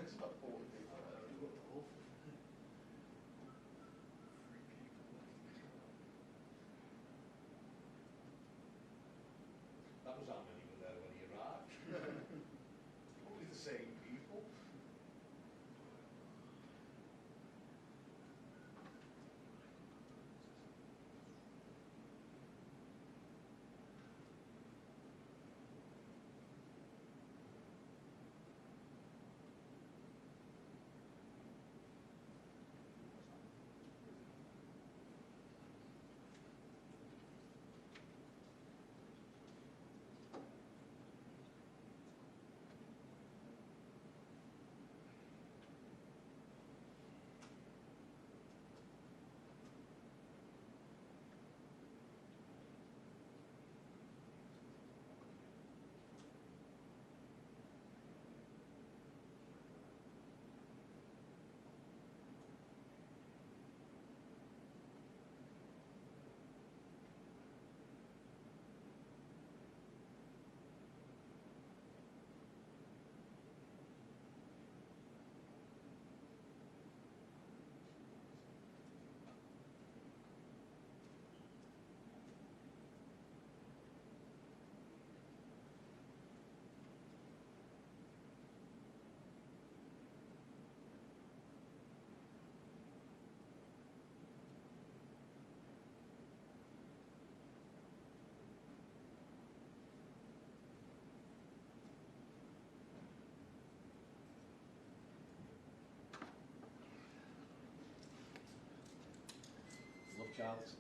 There's about 40 people there. It looked awful. That was how many were there when he arrived. Probably the same people. Love Charles.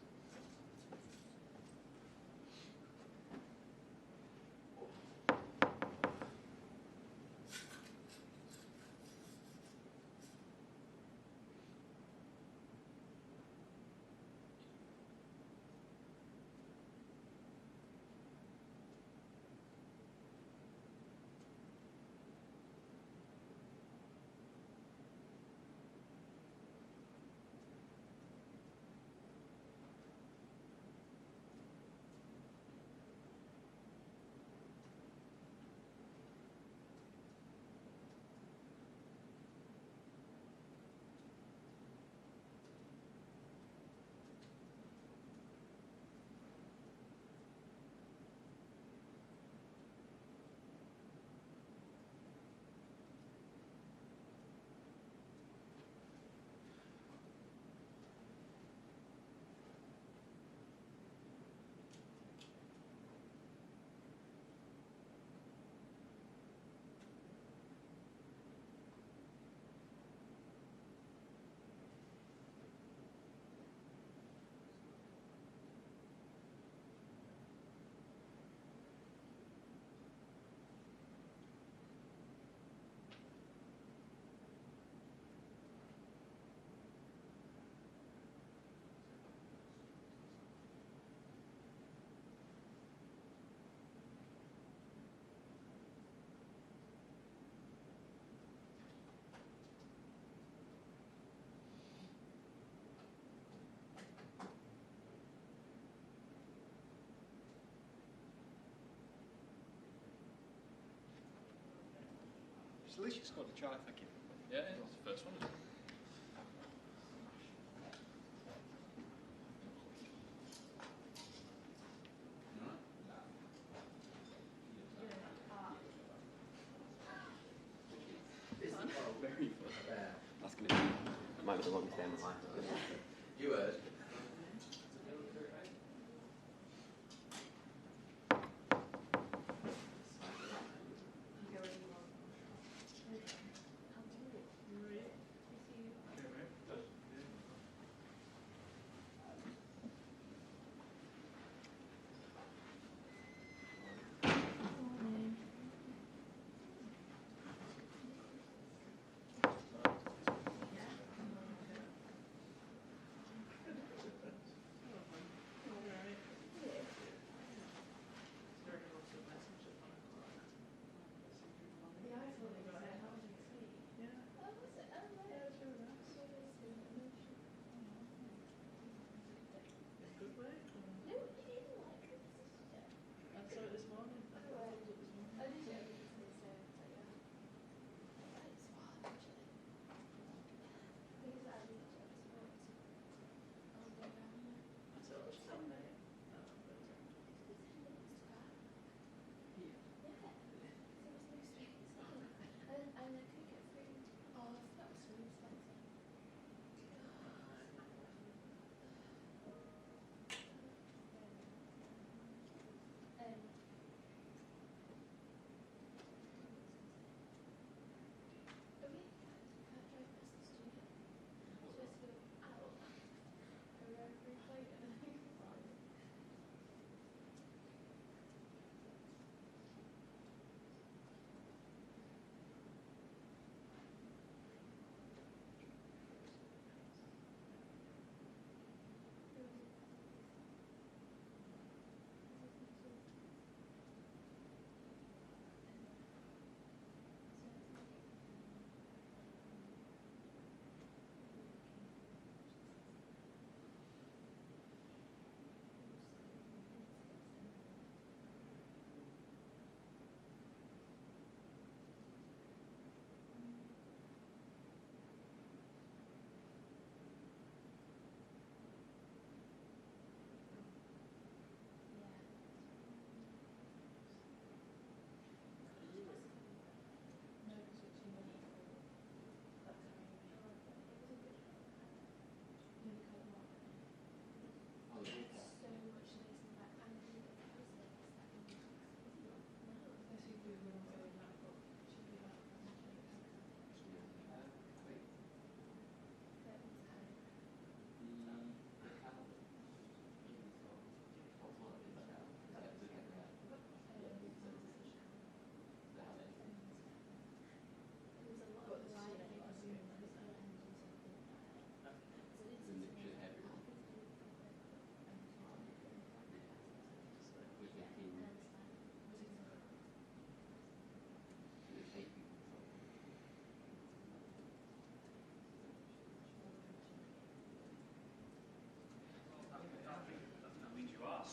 At least you scored a try, thank you. Yeah, that's the first one, isn't it? Very fun. That's going to be might be the longest day of my life. You heard.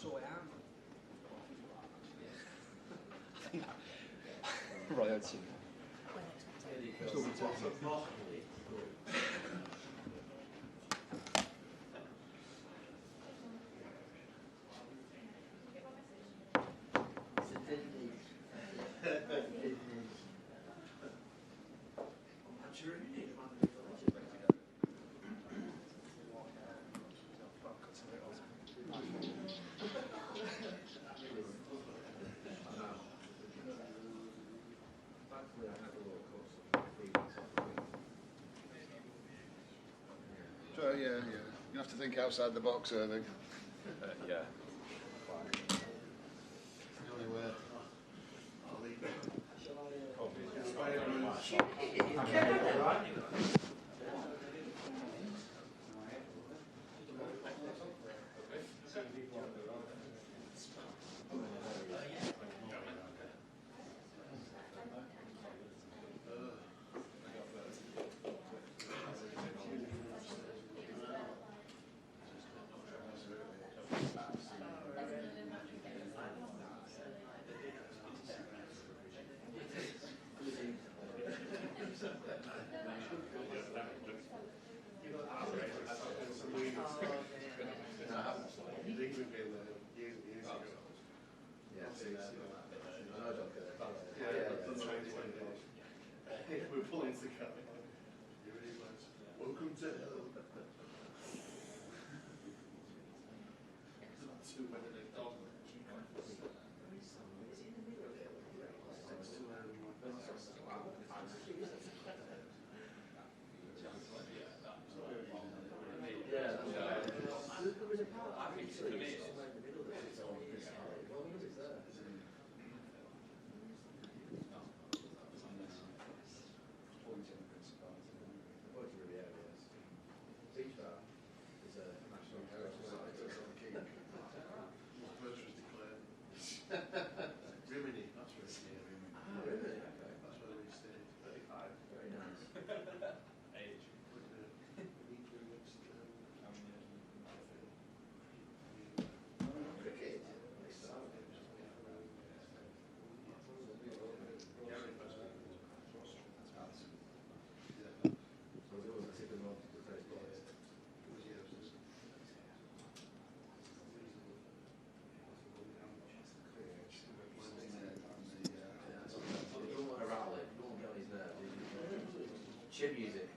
So I am. Right, I'd see. So, yeah. You have to think outside the box, I think. Yeah. We're pulling together. Welcome to hell. Two Benedict dog. Rimini, that's where it's near Rimini. Oh, really? Okay. That's where we stayed. 35. Very nice. Age. Cricket. Chin music.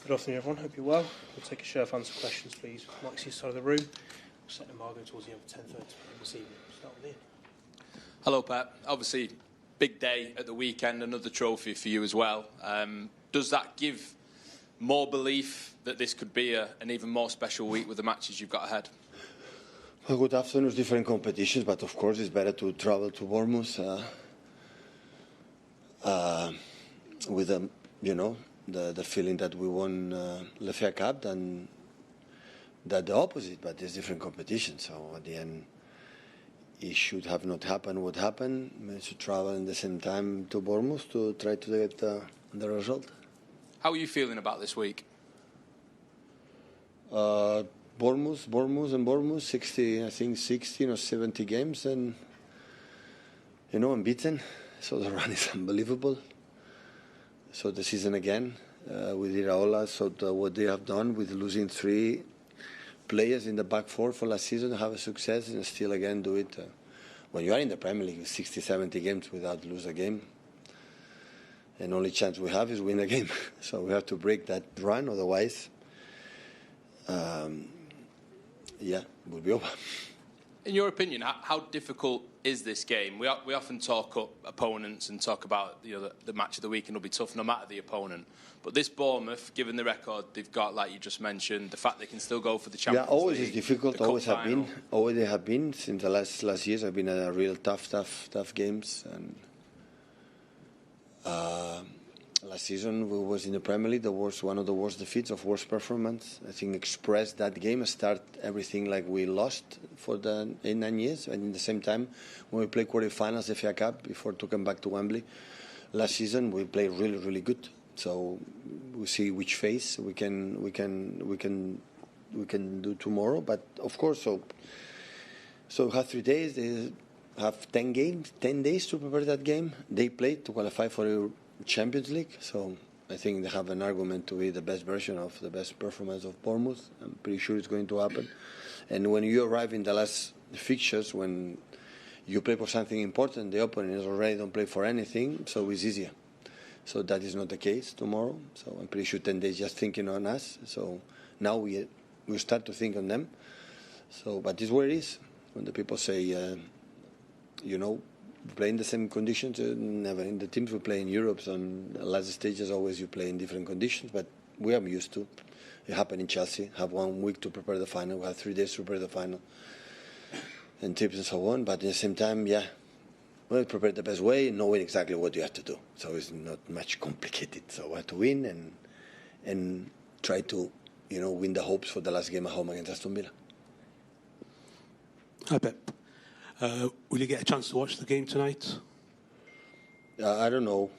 Good afternoon, everyone. Hope you're well. We'll take a show of hands for questions, please. Mike's this side of the room. We'll set an embargo towards the end of 10:30 this evening. Start with Ian. Hello, Pep. Obviously, big day at the weekend, another trophy for you as well. Does that give more belief that this could be an even more special week with the matches you've got ahead? Well, good afternoon. Different competitions, but of course it's better to travel to Bournemouth with the feeling that we won the FA Cup than that the opposite. But there's different competitions, so at the end it should have not happened what happened. We should travel at the same time to Bournemouth to try to get the result. How are you feeling about this week? Bournemouth, 16 or 70 games and, unbeaten. So the run is unbelievable. So the season again with Iraola, so what they have done with losing 3 players in the back 4 for last season, have a success and still again do it. When you are in the Premier League, 60, 70 games without lose a game, and only chance we have is win a game. So we have to break that run, otherwise, it will be over. In your opinion, how difficult is this game? We often talk up opponents and talk about the match of the week, and it'll be tough no matter the opponent. But this Bournemouth, given the record they've got, like you just mentioned, the fact they can still go for the Champions League. Yeah, always is difficult. Always have been. Always they have been since the last years. Have been a real tough games. And last season we was in the Premier League, one of the worst defeats, of worst performance. I think expressed that game, start everything like we lost for the 8-9 years, and in the same time when we play quarterfinals, the FA Cup, before to come back to Wembley last season, we played really, really good. So we see which phase we can do tomorrow. But of course, so we have 3 days. They have 10 days to prepare that game. They played to qualify for the Champions League. So I think they have an argument to be the best version of the best performance of Bournemouth. I'm pretty sure it's going to happen. And when you arrive in the last fixtures, when you play for something important, the opponent already don't play for anything, so it's easier. So that is not the case tomorrow. So I'm pretty sure 10 days just thinking on us. So now we start to think on them. So, but it's where it is. When the people say, play in the same conditions, never in the teams we play in Europe. So on the last stages, always you play in different conditions. But we are used to. It happened in Chelsea. Have 1 week to prepare the final. We have 3 days to prepare the final, and tips and so on. But at the same time, well, prepare the best way, knowing exactly what you have to do. So it's not much complicated. So we have to win and try to, win the hopes for the last game at home against Aston Villa. Hi, Pep. Will you get a chance to watch the game tonight? I don't know.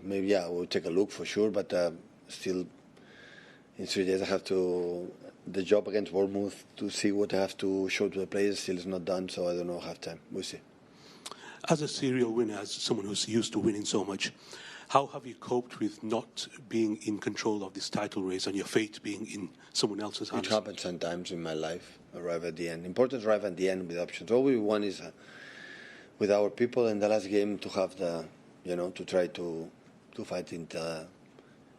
Maybe, we'll take a look for sure. But still, in 3 days, I have to... The job against Bournemouth to see what I have to show to the players still is not done. So I don't know, have time. We'll see. As a serial winner, as someone who's used to winning so much, how have you coped with not being in control of this title race and your fate being in someone else's hands? It happens sometimes in my life. Arrive at the end. Important to arrive at the end with options. All we want is with our people in the last game to have the, to try to fight in the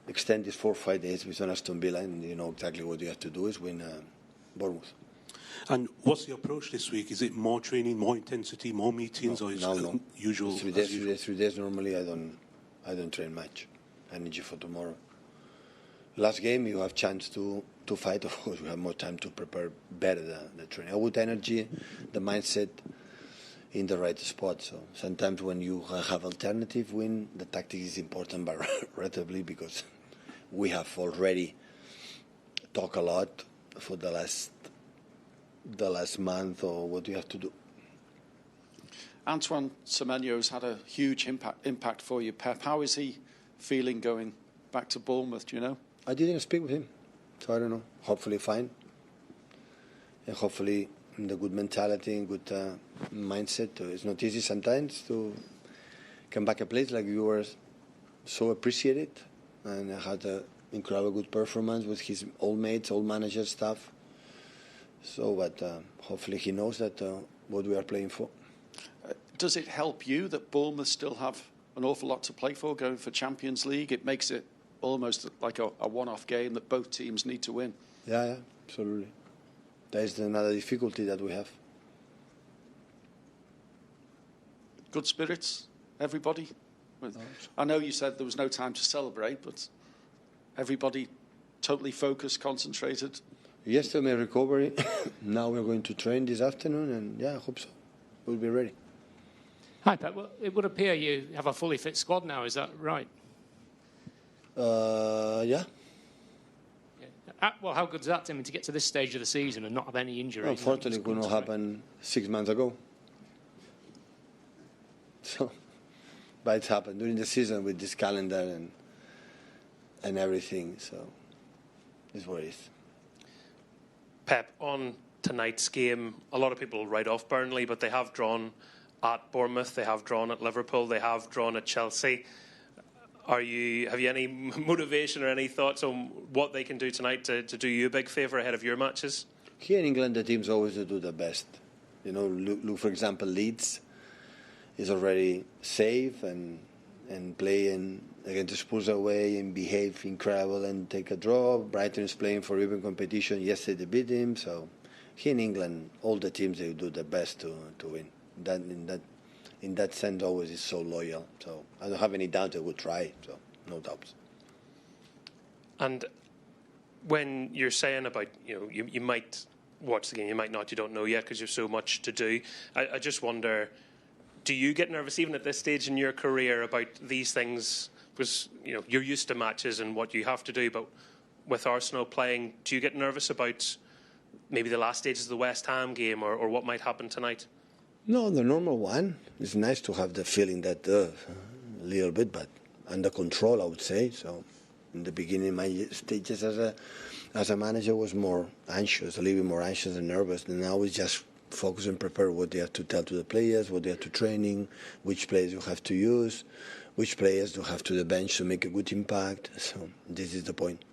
extend these 4 or 5 days with Aston Villa, and you know exactly what you have to do is win Bournemouth. And what's the approach this week? Is it more training, more intensity, more meetings, or is it usual? 3 days. Normally, I don't train much. Energy for tomorrow. Last game, you have chance to fight. Of course, we have more time to prepare better the training. With energy, the mindset in the right spot. So sometimes when you have alternative win, the tactic is important, but relatively because we have already talked a lot for the last month or what you have to do. Antoine Semenyo's had a huge impact for you, Pep. How is he feeling going back to Bournemouth, do you know? I didn't speak with him, so I don't know. Hopefully fine. And hopefully in the good mentality and good mindset. It's not easy sometimes to come back a place like you were so appreciated, and had an incredible good performance with his old mates, old manager, staff. So, but hopefully he knows that what we are playing for. Does it help you that Bournemouth still have an awful lot to play for, going for Champions League? It makes it almost like a one-off game that both teams need to win. Yeah, absolutely. That is another difficulty that we have. Good spirits, everybody? I know you said there was no time to celebrate, but everybody totally focused, concentrated? Yesterday, my recovery. Now we're going to train this afternoon, and yeah, I hope so. We'll be ready. Hi, Pep. Well, it would appear you have a fully fit squad now. Is that right? Yeah. Well, how good is that, Tim, to get to this stage of the season and not have any injuries? Unfortunately, it could not happen 6 months ago. So, but it happened during the season with this calendar and everything. So, it's what it is. Pep, on tonight's game, a lot of people write off Burnley, but they have drawn at Bournemouth, they have drawn at Liverpool, they have drawn at Chelsea. Have you any motivation or any thoughts on what they can do tonight to do you a big favour ahead of your matches? Here in England, the teams always do the best. You know, look for example, Leeds is already safe and playing against Spurs away and behave incredible and take a draw. Brighton is playing for even competition. Yesterday they beat him. So here in England, all the teams, they do the best to win. In that sense, always is so loyal. So I don't have any doubt they would try. So no doubts. And when you're saying about, you might watch the game, you might not, you don't know yet because you have so much to do. I just wonder, do you get nervous even at this stage in your career about these things? Because you're used to matches and what you have to do, but with Arsenal playing, do you get nervous about maybe the last stages of the West Ham game or what might happen tonight? No, the normal one. It's nice to have the feeling that a little bit, but under control, I would say. So in the beginning, my stages as a manager was more anxious, a little bit more anxious and nervous. And now it's just focus and prepare what they have to tell to the players, what they have to training, which players you have to use, which players you have to the bench to make a good impact. So this is the point.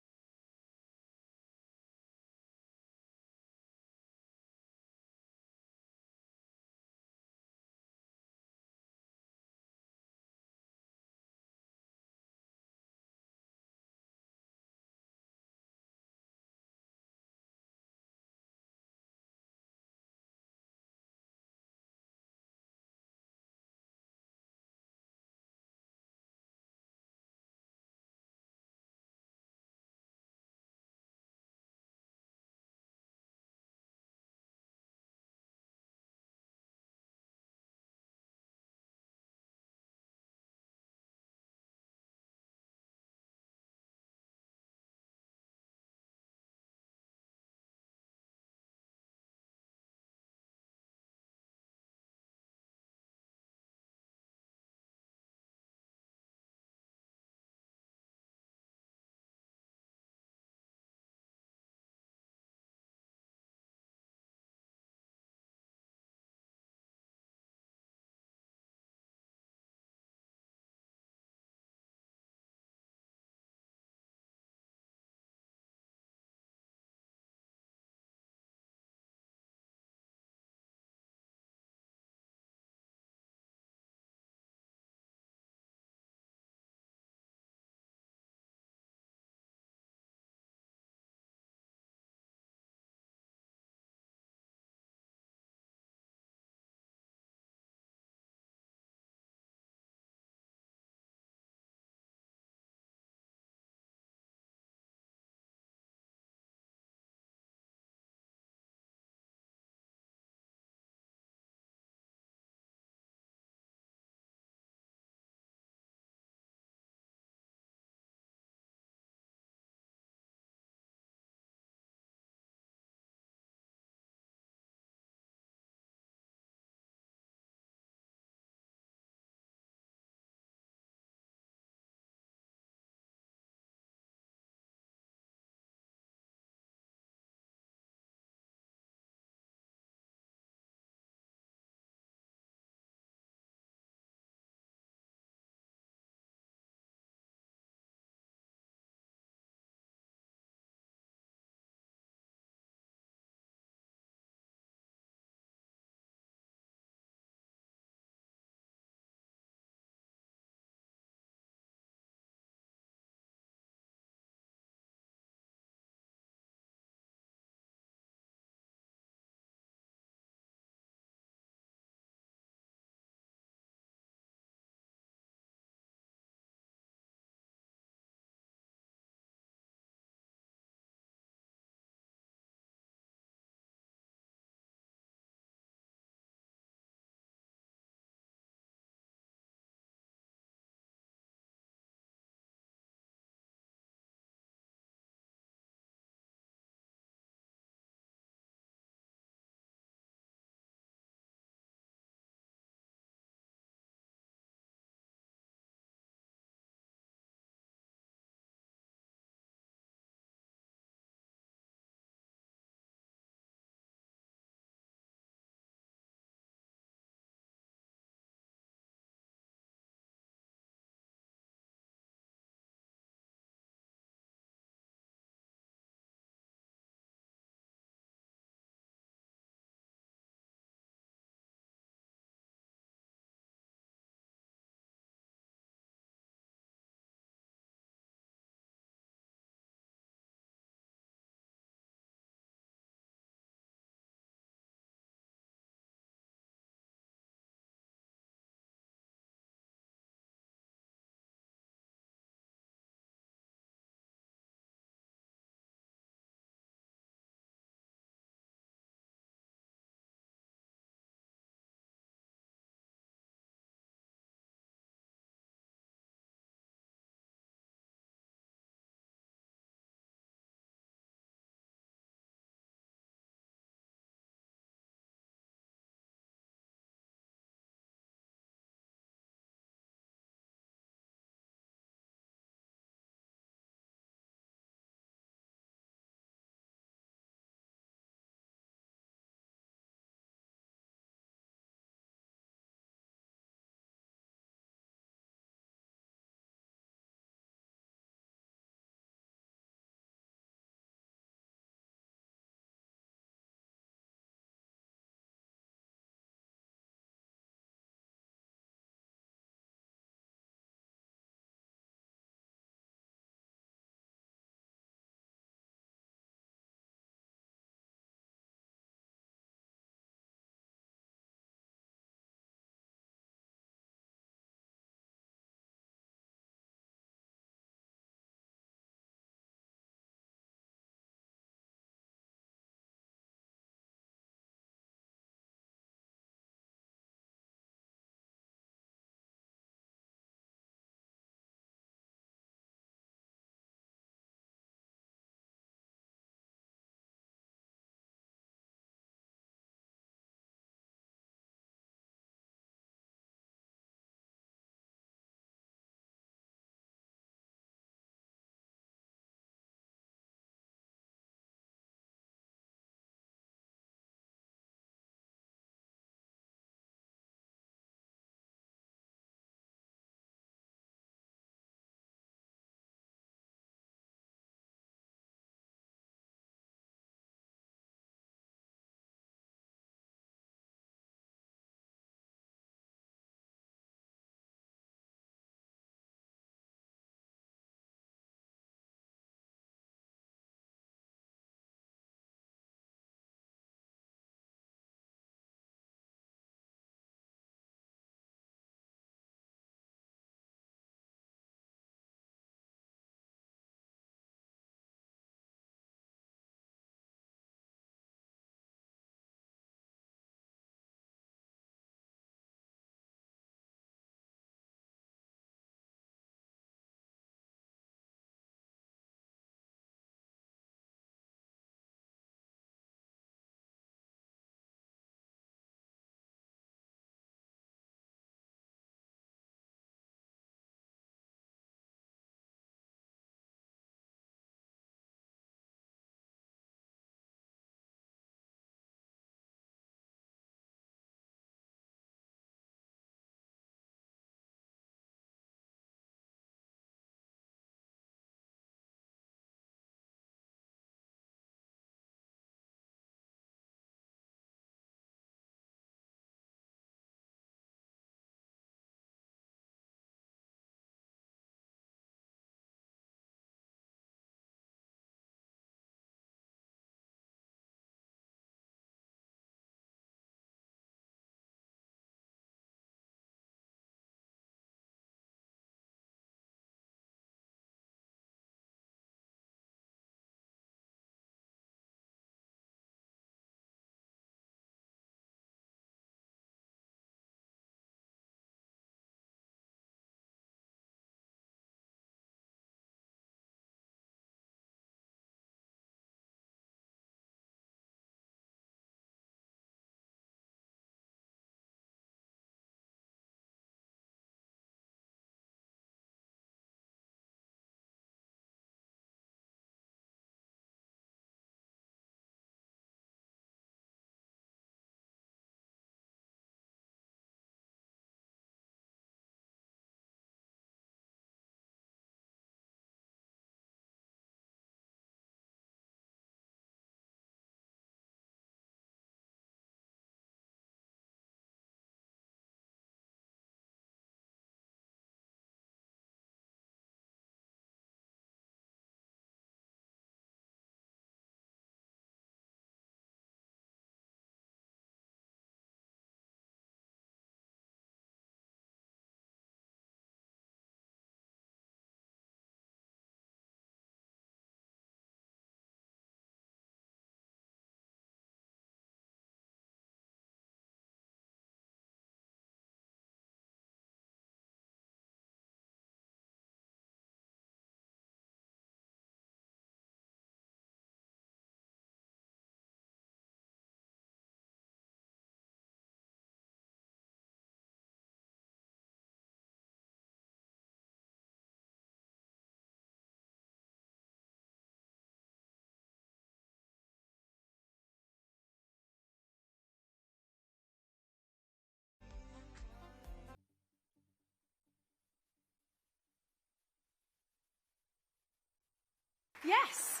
Yes.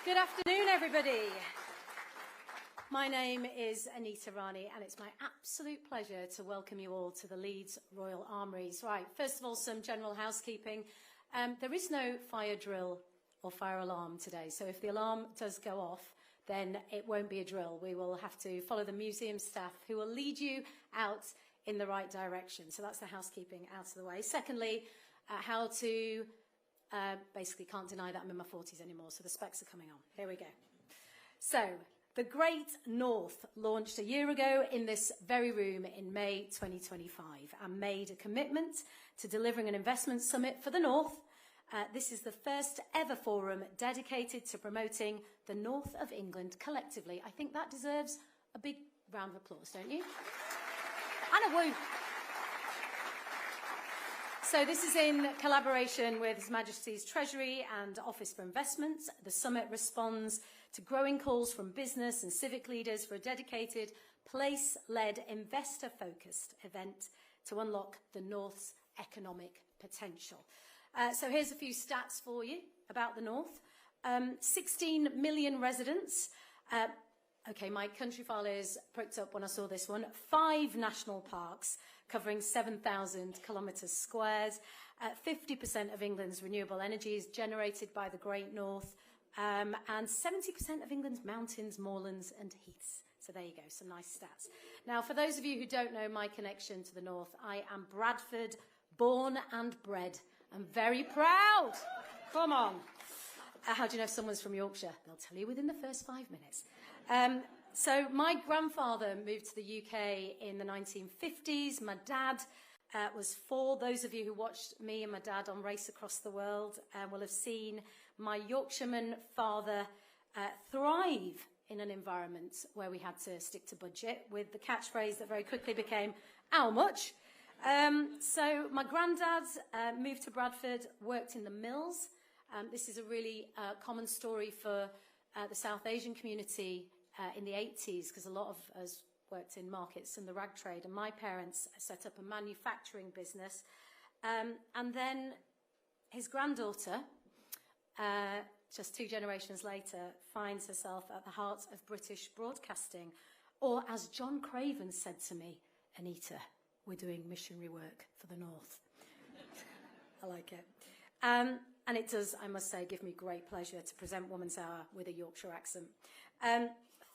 Good afternoon, everybody. My name is Anita Rani, and it's my absolute pleasure to welcome you all to the Leeds Royal Armouries. Right, first of all, some general housekeeping. There is no fire drill or fire alarm today, so if the alarm does go off, then it won't be a drill. We will have to follow the museum staff who will lead you out in the right direction. So that's the housekeeping out of the way. Secondly, how to... basically can't deny that I'm in my 40s anymore, so the specs are coming on. Here we go. So, the Great North launched a year ago in this very room in May 2025 and made a commitment to delivering an investment summit for the North. This is the first ever forum dedicated to promoting the North of England collectively. I think that deserves a big round of applause, don't you? And a woo. So this is in collaboration with His Majesty's Treasury and Office for Investment. The summit responds to growing calls from business and civic leaders for a dedicated, place-led, investor-focused event to unlock the North's economic potential. So here's a few stats for you about the North. 16 million residents. Okay, my country file is pricked up when I saw this one. 5 national parks covering 7,000 kilometres squared. 50% of England's renewable energy is generated by the Great North. And 70% of England's mountains, moorlands and heaths. So there you go, some nice stats. Now, for those of you who don't know my connection to the North, I am Bradford, born and bred. I'm very proud. Come on. How do you know if someone's from Yorkshire? They'll tell you within the first 5 minutes. So my grandfather moved to the UK in the 1950s. My dad was 4. Those of you who watched me and my dad on Race Across the World will have seen my Yorkshireman father thrive in an environment where we had to stick to budget with the catchphrase that very quickly became, "How much?" So my granddad moved to Bradford, worked in the mills. This is a really common story for the South Asian community in the 80s, because a lot of us worked in markets and the rag trade, and my parents set up a manufacturing business. And then his granddaughter, just 2 generations later, finds herself at the heart of British broadcasting. Or, as John Craven said to me, "Anita, we're doing missionary work for the North." I like it. And it does, I must say, give me great pleasure to present Woman's Hour with a Yorkshire accent.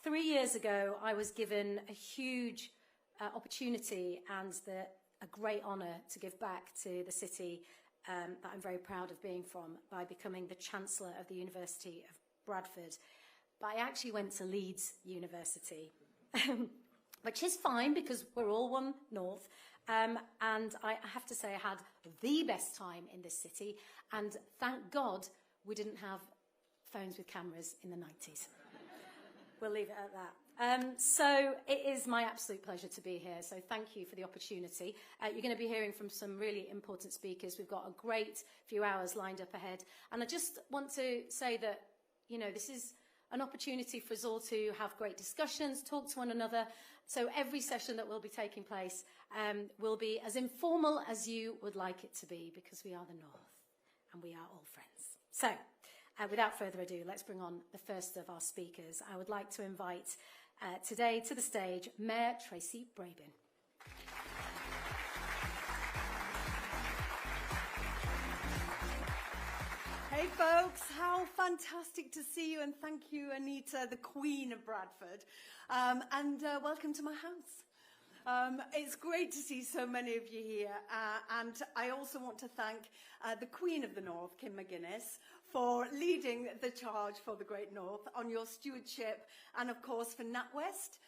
3 years ago, I was given a huge opportunity and a great honour to give back to the city that I'm very proud of being from by becoming the Chancellor of the University of Bradford. But I actually went to Leeds University, which is fine because we're all one North. And I have to say I had the best time in this city, and thank God we didn't have phones with cameras in the 90s. We'll leave it at that. So it is my absolute pleasure to be here, so thank you for the opportunity. You're going to be hearing from some really important speakers. We've got a great few hours lined up ahead, and I just want to say that, you know, this is an opportunity for us all to have great discussions, talk to one another. So every session that will be taking place will be as informal as you would like it to be, because we are the North and we are all friends. So without further ado, let's bring on the first of our speakers. I would like to invite today to the stage Mayor Tracy Brabin. Hey folks, how fantastic to see you, and thank you, Anita, the Queen of Bradford, and welcome to my house. It's great to see so many of you here, and I also want to thank the Queen of the North, Kim McGuinness, for leading the charge for the Great North on your stewardship, and of course for NatWest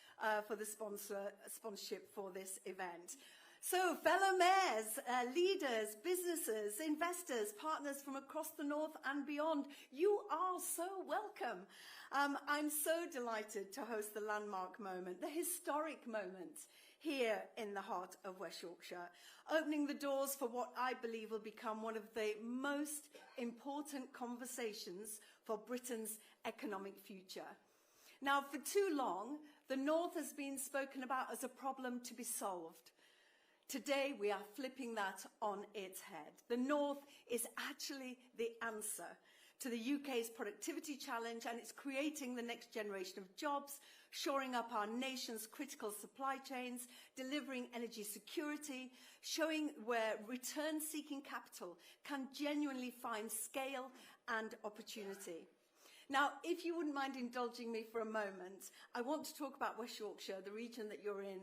for the sponsorship for this event. So, fellow mayors, leaders, businesses, investors, partners from across the North and beyond, you are so welcome. I'm so delighted to host the landmark moment, the historic moment, here in the heart of West Yorkshire, opening the doors for what I believe will become one of the most important conversations for Britain's economic future. Now, for too long, the North has been spoken about as a problem to be solved. Today, we are flipping that on its head. The North is actually the answer, to the UK's productivity challenge, and it's creating the next generation of jobs, shoring up our nation's critical supply chains, delivering energy security, showing where return-seeking capital can genuinely find scale and opportunity. Now, if you wouldn't mind indulging me for a moment, I want to talk about West Yorkshire, the region that you're in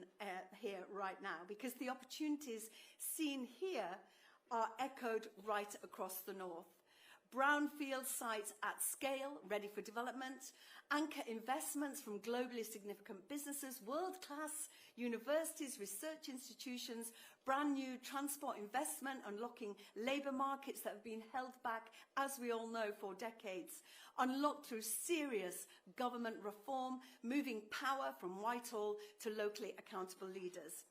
here right now, because the opportunities seen here are echoed right across the north. Brownfield sites at scale, ready for development, anchor investments from globally significant businesses, world-class universities, research institutions, brand new transport investment, unlocking labour markets that have been held back, as we all know, for decades, unlocked through serious government reform, moving power from Whitehall to locally accountable leaders.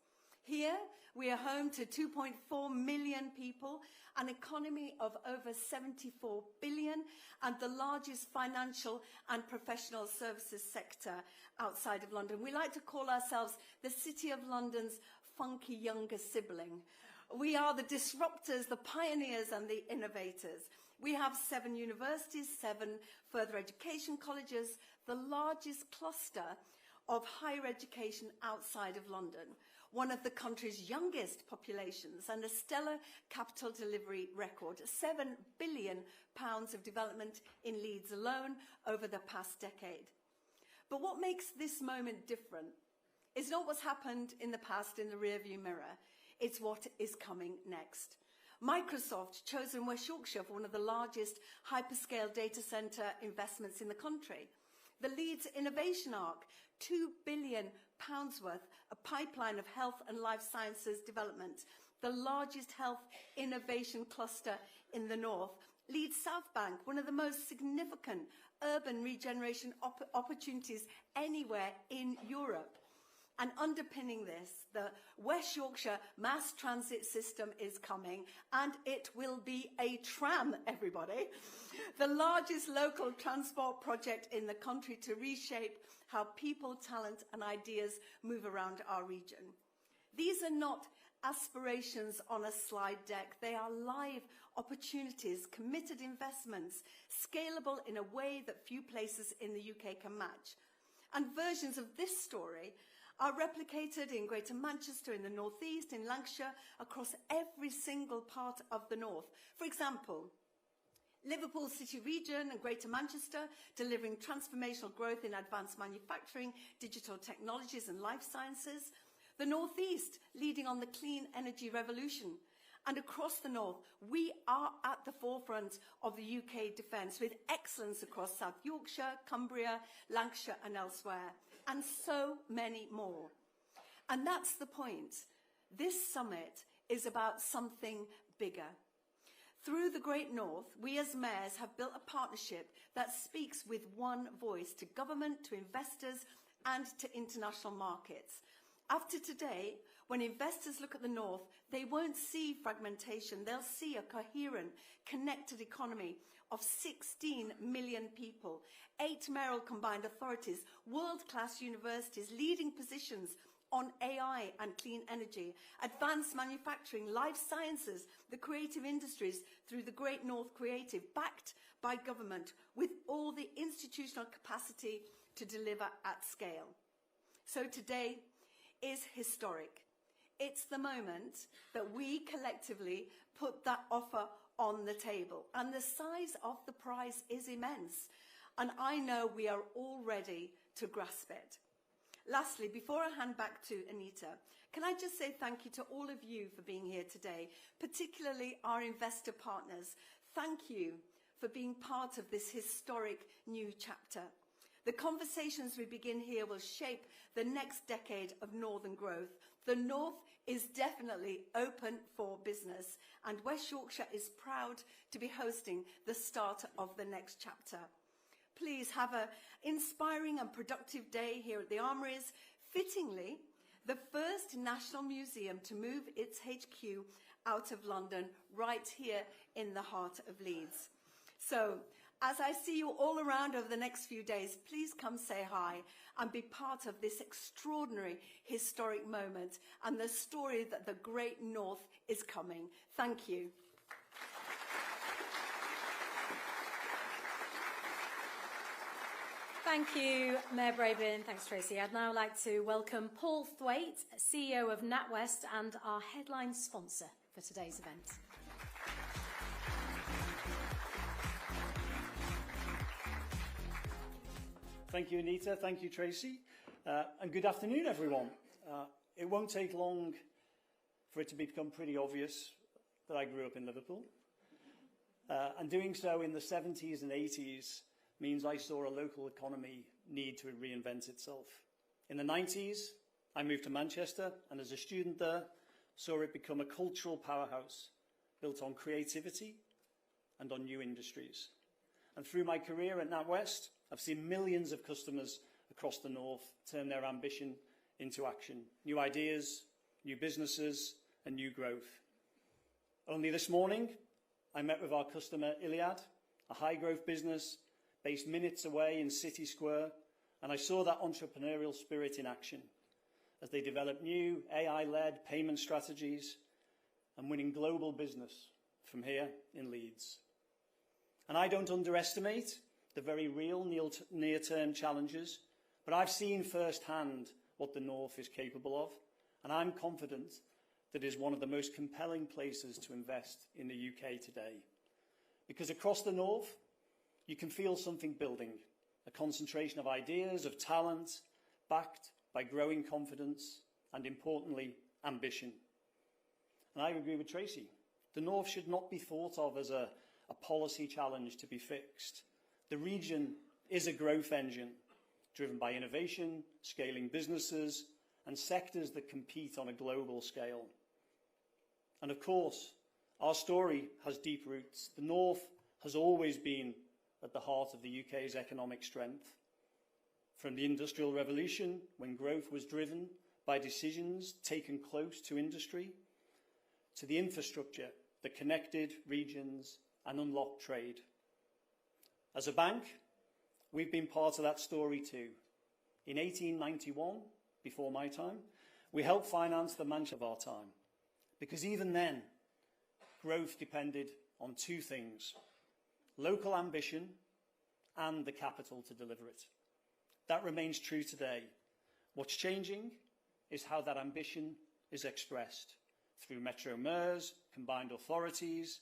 Here, we are home to 2.4 million people, an economy of over 74 billion, and the largest financial and professional services sector outside of London. We like to call ourselves the City of London's funky younger sibling. We are the disruptors, the pioneers, and the innovators. We have 7 universities, 7 further education colleges, the largest cluster of higher education outside of London, one of the country's youngest populations, and a stellar capital delivery record, £7 billion of development in Leeds alone over the past decade. But what makes this moment different is not what's happened in the past in the rearview mirror, it's what is coming next. Microsoft chosen West Yorkshire for one of the largest hyperscale data centre investments in the country. The Leeds Innovation Arc, £2 billion worth, a pipeline of health and life sciences development, the largest health innovation cluster in the north. Leeds South Bank, one of the most significant urban regeneration opportunities anywhere in Europe. And underpinning this, the West Yorkshire mass transit system is coming, and it will be a tram, everybody. The largest local transport project in the country to reshape how people, talent, and ideas move around our region. These are not aspirations on a slide deck. They are live opportunities, committed investments, scalable in a way that few places in the UK can match. And versions of this story are replicated in Greater Manchester, in the North East, in Lancashire, across every single part of the North. For example, Liverpool City Region and Greater Manchester delivering transformational growth in advanced manufacturing, digital technologies and life sciences. The North East leading on the clean energy revolution. And across the North, we are at the forefront of the UK defence with excellence across South Yorkshire, Cumbria, Lancashire and elsewhere. And so many more. And that's the point. This summit is about something bigger. Through the Great North, we as mayors have built a partnership that speaks with one voice to government, to investors and to international markets. After today, when investors look at the North, they won't see fragmentation. They'll see a coherent, connected economy of 16 million people, 8 mayoral combined authorities, world-class universities, leading positions on AI and clean energy, advanced manufacturing, life sciences, the creative industries through the Great North Creative, backed by government with all the institutional capacity to deliver at scale. So today is historic. It's the moment that we collectively put that offer on the table. And the size of the prize is immense. And I know we are all ready to grasp it. Lastly, before I hand back to Anita, can I just say thank you to all of you for being here today, particularly our investor partners. Thank you for being part of this historic new chapter. The conversations we begin here will shape the next decade of northern growth. The North is definitely open for business, and West Yorkshire is proud to be hosting the start of the next chapter. Please have an inspiring and productive day here at the Armouries. Fittingly, the first national museum to move its HQ out of London, right here in the heart of Leeds. So, as I see you all around over the next few days, please come say hi and be part of this extraordinary historic moment and the story that the Great North is coming. Thank you. Thank you, Mayor Brabin. Thanks, Tracy. I'd now like to welcome Paul Thwaite, CEO of NatWest and our headline sponsor for today's event. Thank you, Anita. Thank you, Tracy. And good afternoon, everyone. It won't take long for it to become pretty obvious that I grew up in Liverpool. And doing so in the 70s and 80s means I saw a local economy need to reinvent itself. In the 90s, I moved to Manchester, and as a student there, saw it become a cultural powerhouse built on creativity and on new industries. And through my career at NatWest, I've seen millions of customers across the north turn their ambition into action. New ideas, new businesses, and new growth. Only this morning, I met with our customer Iliad, a high-growth business based minutes away in City Square, and I saw that entrepreneurial spirit in action as they developed new AI-led payment strategies and winning global business from here in Leeds. And I don't underestimate the very real near-term challenges, but I've seen firsthand what the North is capable of, and I'm confident that it is one of the most compelling places to invest in the UK today. Because across the North, you can feel something building, a concentration of ideas, of talent, backed by growing confidence and, importantly, ambition. And I agree with Tracy. The North should not be thought of as a policy challenge to be fixed. The region is a growth engine driven by innovation, scaling businesses, and sectors that compete on a global scale. And of course, our story has deep roots. The North has always been at the heart of the UK's economic strength. From the Industrial Revolution, when growth was driven by decisions taken close to industry, to the infrastructure that connected regions and unlocked trade. As a bank, we've been part of that story too. In 1891, before my time, we helped finance the Manchester of our time. Because even then, growth depended on two things: local ambition and the capital to deliver it. That remains true today. What's changing is how that ambition is expressed through metro mayors, combined authorities,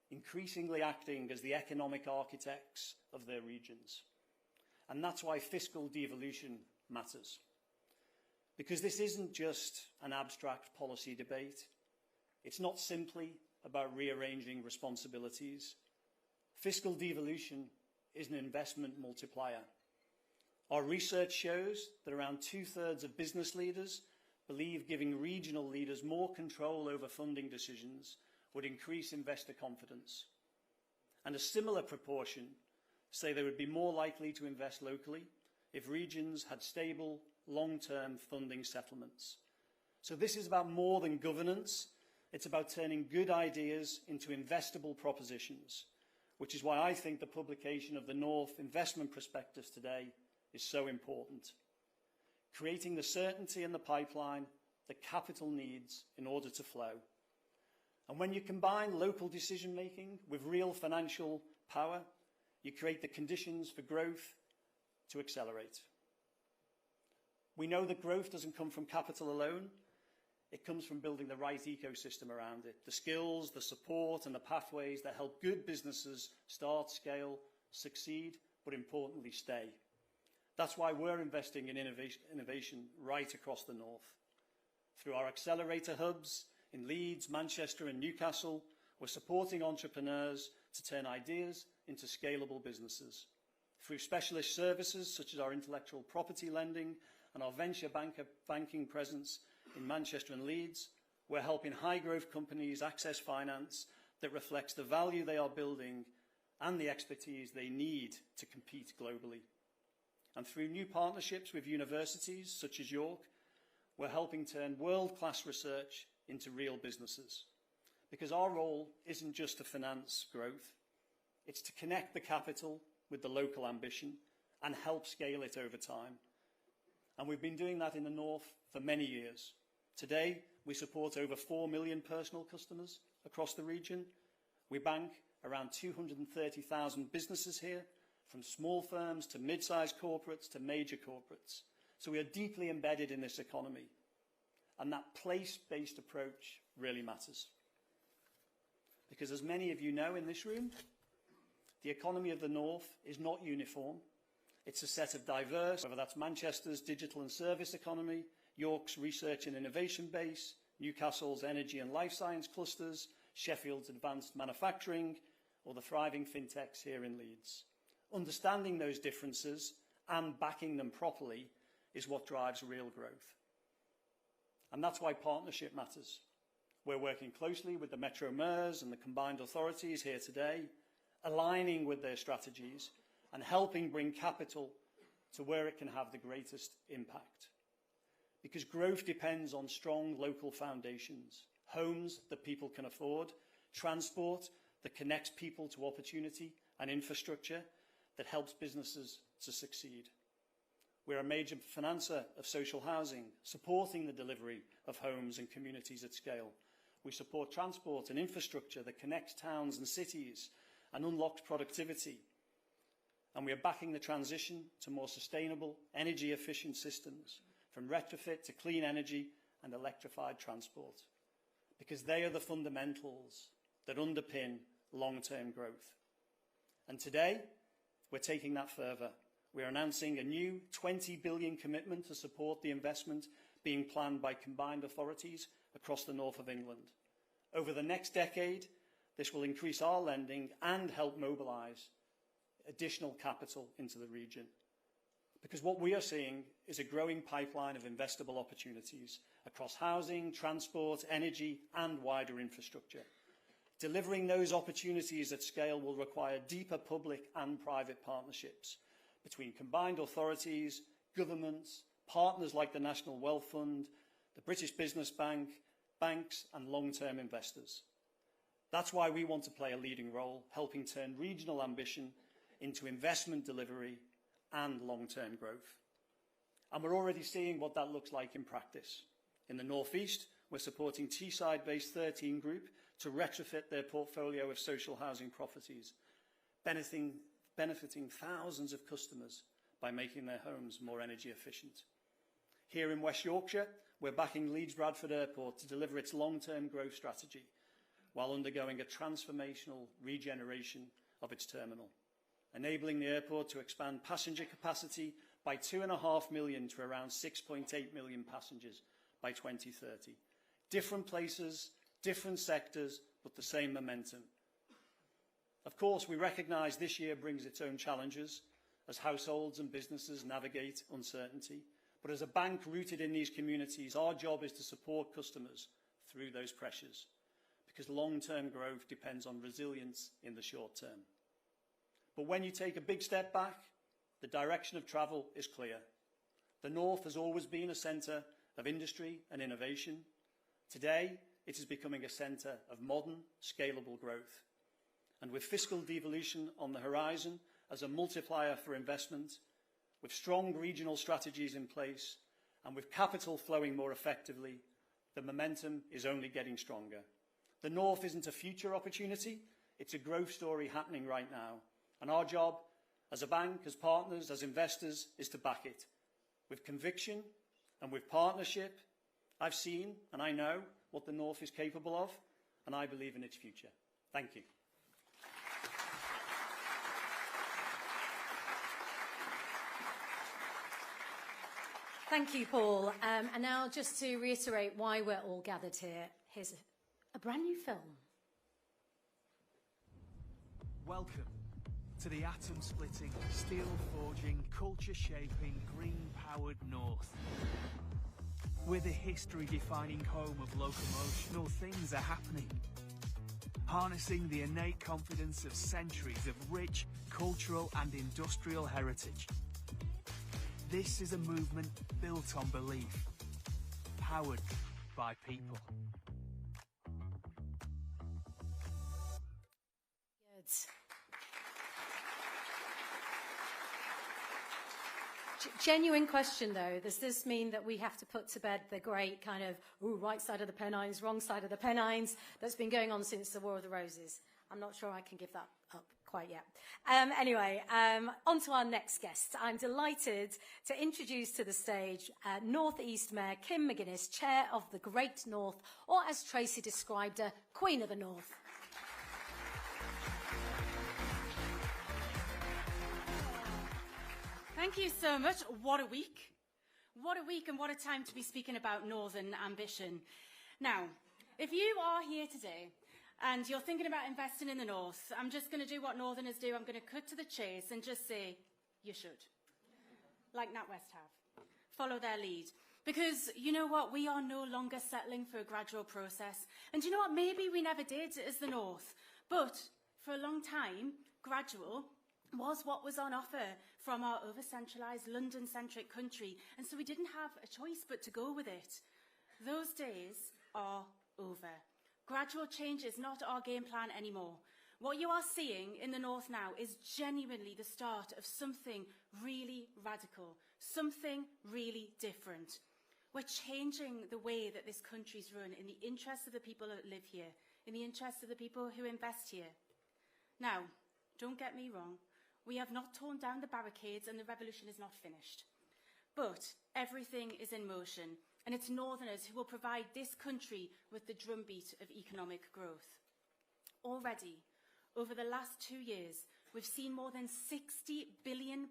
increasingly acting as the economic architects of their regions. And that's why fiscal devolution matters. Because this isn't just an abstract policy debate. It's not simply about rearranging responsibilities. Fiscal devolution is an investment multiplier. Our research shows that around 2/3 of business leaders believe giving regional leaders more control over funding decisions would increase investor confidence. And a similar proportion say they would be more likely to invest locally if regions had stable, long-term funding settlements. So this is about more than governance. It's about turning good ideas into investable propositions, which is why I think the publication of the North Investment Prospectus today is so important. Creating the certainty in the pipeline that capital needs in order to flow. And when you combine local decision-making with real financial power, you create the conditions for growth to accelerate. We know that growth doesn't come from capital alone. It comes from building the right ecosystem around it, the skills, the support, and the pathways that help good businesses start, scale, succeed, but importantly, stay. That's why we're investing in innovation right across the North. Through our accelerator hubs in Leeds, Manchester, and Newcastle, we're supporting entrepreneurs to turn ideas into scalable businesses. Through specialist services such as our intellectual property lending and our venture banking presence in Manchester and Leeds, we're helping high-growth companies access finance that reflects the value they are building and the expertise they need to compete globally. And through new partnerships with universities such as York, we're helping turn world-class research into real businesses. Because our role isn't just to finance growth, it's to connect the capital with the local ambition and help scale it over time. And we've been doing that in the North for many years. Today, we support over 4 million personal customers across the region. We bank around 230,000 businesses here from small firms to mid-sized corporates to major corporates. So we are deeply embedded in this economy, and that place-based approach really matters. Because as many of you know in this room, the economy of the North is not uniform. It's a set of diverse, whether that's Manchester's digital and service economy, York's research and innovation base, Newcastle's energy and life science clusters, Sheffield's advanced manufacturing, or the thriving fintechs here in Leeds. Understanding those differences and backing them properly is what drives real growth. And that's why partnership matters. We're working closely with the Metro Mayors and the combined authorities here today, aligning with their strategies and helping bring capital to where it can have the greatest impact. Because growth depends on strong local foundations, homes that people can afford, transport that connects people to opportunity, and infrastructure that helps businesses to succeed. We're a major financer of social housing, supporting the delivery of homes and communities at scale. We support transport and infrastructure that connects towns and cities and unlocks productivity. And we are backing the transition to more sustainable, energy-efficient systems, from retrofit to clean energy and electrified transport, because they are the fundamentals that underpin long-term growth. And today, we're taking that further. We're announcing a new 20 billion commitment to support the investment being planned by combined authorities across the north of England. Over the next decade, this will increase our lending and help mobilise additional capital into the region. Because what we are seeing is a growing pipeline of investable opportunities across housing, transport, energy and wider infrastructure. Delivering those opportunities at scale will require deeper public and private partnerships between combined authorities, governments, partners like the National Wealth Fund, the British Business Bank, banks and long-term investors. That's why we want to play a leading role, helping turn regional ambition into investment delivery and long-term growth. And we're already seeing what that looks like in practice. In the North East, we're supporting Teesside-based 13 Group to retrofit their portfolio of social housing properties, benefiting thousands of customers by making their homes more energy efficient. Here in West Yorkshire, we're backing Leeds Bradford Airport to deliver its long-term growth strategy while undergoing a transformational regeneration of its terminal, enabling the airport to expand passenger capacity by 2.5 million to around 6.8 million passengers by 2030. Different places, different sectors, but the same momentum. Of course, we recognise this year brings its own challenges as households and businesses navigate uncertainty. But as a bank rooted in these communities, our job is to support customers through those pressures, because long-term growth depends on resilience in the short term. But when you take a big step back, the direction of travel is clear. The North has always been a centre of industry and innovation. Today, it is becoming a centre of modern, scalable growth. And with fiscal devolution on the horizon as a multiplier for investment, with strong regional strategies in place, and with capital flowing more effectively, the momentum is only getting stronger. The North isn't a future opportunity, it's a growth story happening right now. And our job, as a bank, as partners, as investors, is to back it. With conviction and with partnership, I've seen and I know what the North is capable of, and I believe in its future. Thank you. Thank you, Paul. And now, just to reiterate why we're all gathered here, here's a brand new film. Welcome to the atom-splitting, steel-forging, culture-shaping, green-powered North. We're the history-defining home of locomotional things are happening. Harnessing the innate confidence of centuries of rich cultural and industrial heritage. This is a movement built on belief, powered by people. Good. Genuine question, though. Does this mean that we have to put to bed the great kind of, right side of the Pennines, wrong side of the Pennines that's been going on since the War of the Roses? I'm not sure I can give that up quite yet. Anyway, on to our next guest. I'm delighted to introduce to the stage North East Mayor Kim McGuinness, Chair of the Great North, or as Tracy described her, Queen of the North. Thank you so much. What a week. What a week and what a time to be speaking about Northern ambition. Now, if you are here today and you're thinking about investing in the North, I'm just going to do what Northerners do. I'm going to cut to the chase and just say, you should. Like NatWest have. Follow their lead. Because you know what? We are no longer settling for a gradual process. And you know what? Maybe we never did as the North. But for a long time, gradual was what was on offer from our over-centralised, London-centric country. And so we didn't have a choice but to go with it. Those days are over. Gradual change is not our game plan anymore. What you are seeing in the North now is genuinely the start of something really radical, something really different. We're changing the way that this country's run in the interests of the people that live here, in the interests of the people who invest here. Now, don't get me wrong. We have not torn down the barricades and the revolution is not finished. But everything is in motion, and it's Northerners who will provide this country with the drumbeat of economic growth. Already, over the last 2 years, we've seen more than £60 billion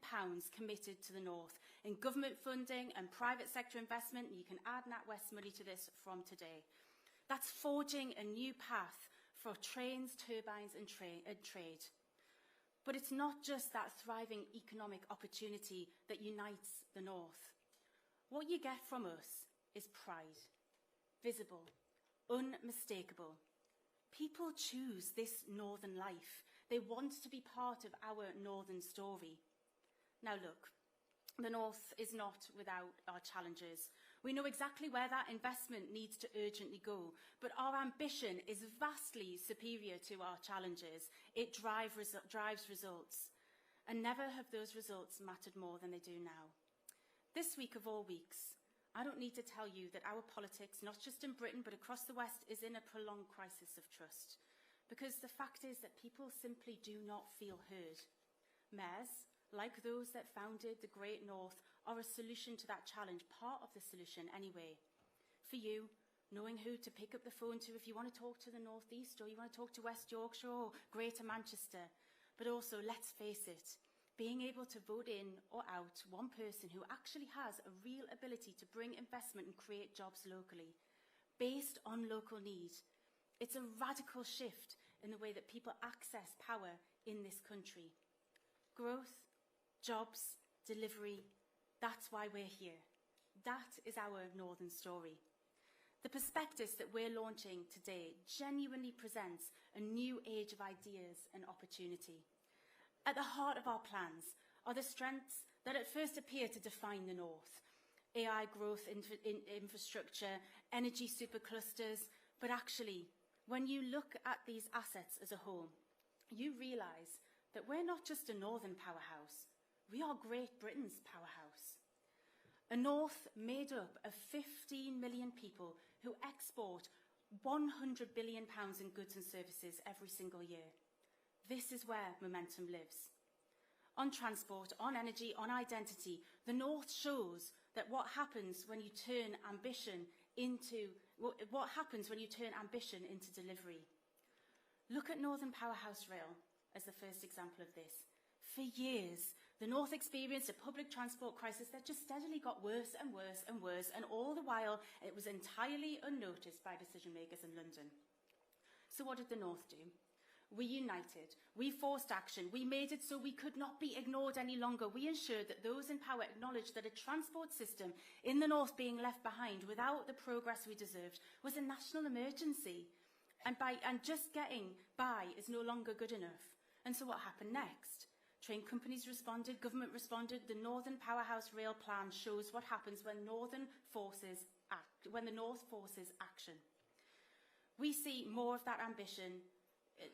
committed to the North in government funding and private sector investment, and you can add NatWest money to this from today. That's forging a new path for trains, turbines and trade. But it's not just that thriving economic opportunity that unites the North. What you get from us is pride, visible, unmistakable. People choose this Northern life. They want to be part of our Northern story. Now look, the North is not without our challenges. We know exactly where that investment needs to urgently go, but our ambition is vastly superior to our challenges. It drives results, and never have those results mattered more than they do now. This week of all weeks, I don't need to tell you that our politics, not just in Britain but across the West, is in a prolonged crisis of trust, because the fact is that people simply do not feel heard. Mayors, like those that founded the Great North, are a solution to that challenge, part of the solution anyway. For you, knowing who to pick up the phone to if you want to talk to the North East or you want to talk to West Yorkshire or Greater Manchester. But also, let's face it, being able to vote in or out one person who actually has a real ability to bring investment and create jobs locally, based on local need. It's a radical shift in the way that people access power in this country. Growth, jobs, delivery, that's why we're here. That is our Northern story. The prospectus that we're launching today genuinely presents a new age of ideas and opportunity. At the heart of our plans are the strengths that at first appear to define the North. AI growth, infrastructure, energy superclusters, but actually, when you look at these assets as a whole, you realise that we're not just a Northern powerhouse, we are Great Britain's powerhouse. A North made up of 15 million people who export £100 billion in goods and services every single year. This is where momentum lives. On transport, on energy, on identity, the North shows that what happens when you turn ambition into delivery. Look at Northern Powerhouse Rail as the first example of this. For years, the North experienced a public transport crisis that just steadily got worse and worse and worse, and all the while it was entirely unnoticed by decision makers in London. So what did the North do? We united, we forced action, we made it so we could not be ignored any longer. We ensured that those in power acknowledged that a transport system in the North being left behind without the progress we deserved was a national emergency. And just getting by is no longer good enough. And so what happened next? Train companies responded, government responded. The Northern Powerhouse Rail Plan shows what happens when the North forces action. We see more of that ambition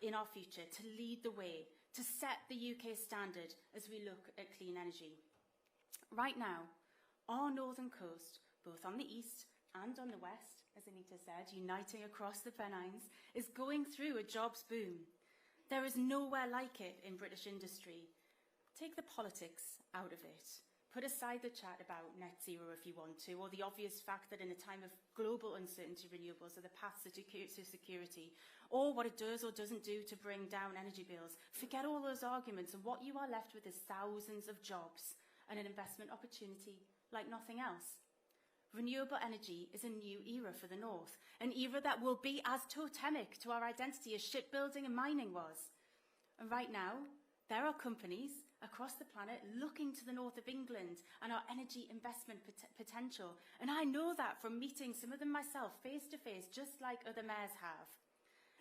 in our future to lead the way, to set the UK standard as we look at clean energy. Right now, our northern coast, both on the east and on the west, as Anita said, uniting across the Pennines, is going through a jobs boom. There is nowhere like it in British industry. Take the politics out of it. Put aside the chat about net zero if you want to, or the obvious fact that in a time of global uncertainty, renewables are the path to security, or what it does or doesn't do to bring down energy bills. Forget all those arguments, and what you are left with is thousands of jobs and an investment opportunity like nothing else. Renewable energy is a new era for the North, an era that will be as totemic to our identity as shipbuilding and mining was. And right now, there are companies across the planet looking to the north of England and our energy investment potential. And I know that from meeting some of them myself face to face, just like other mayors have.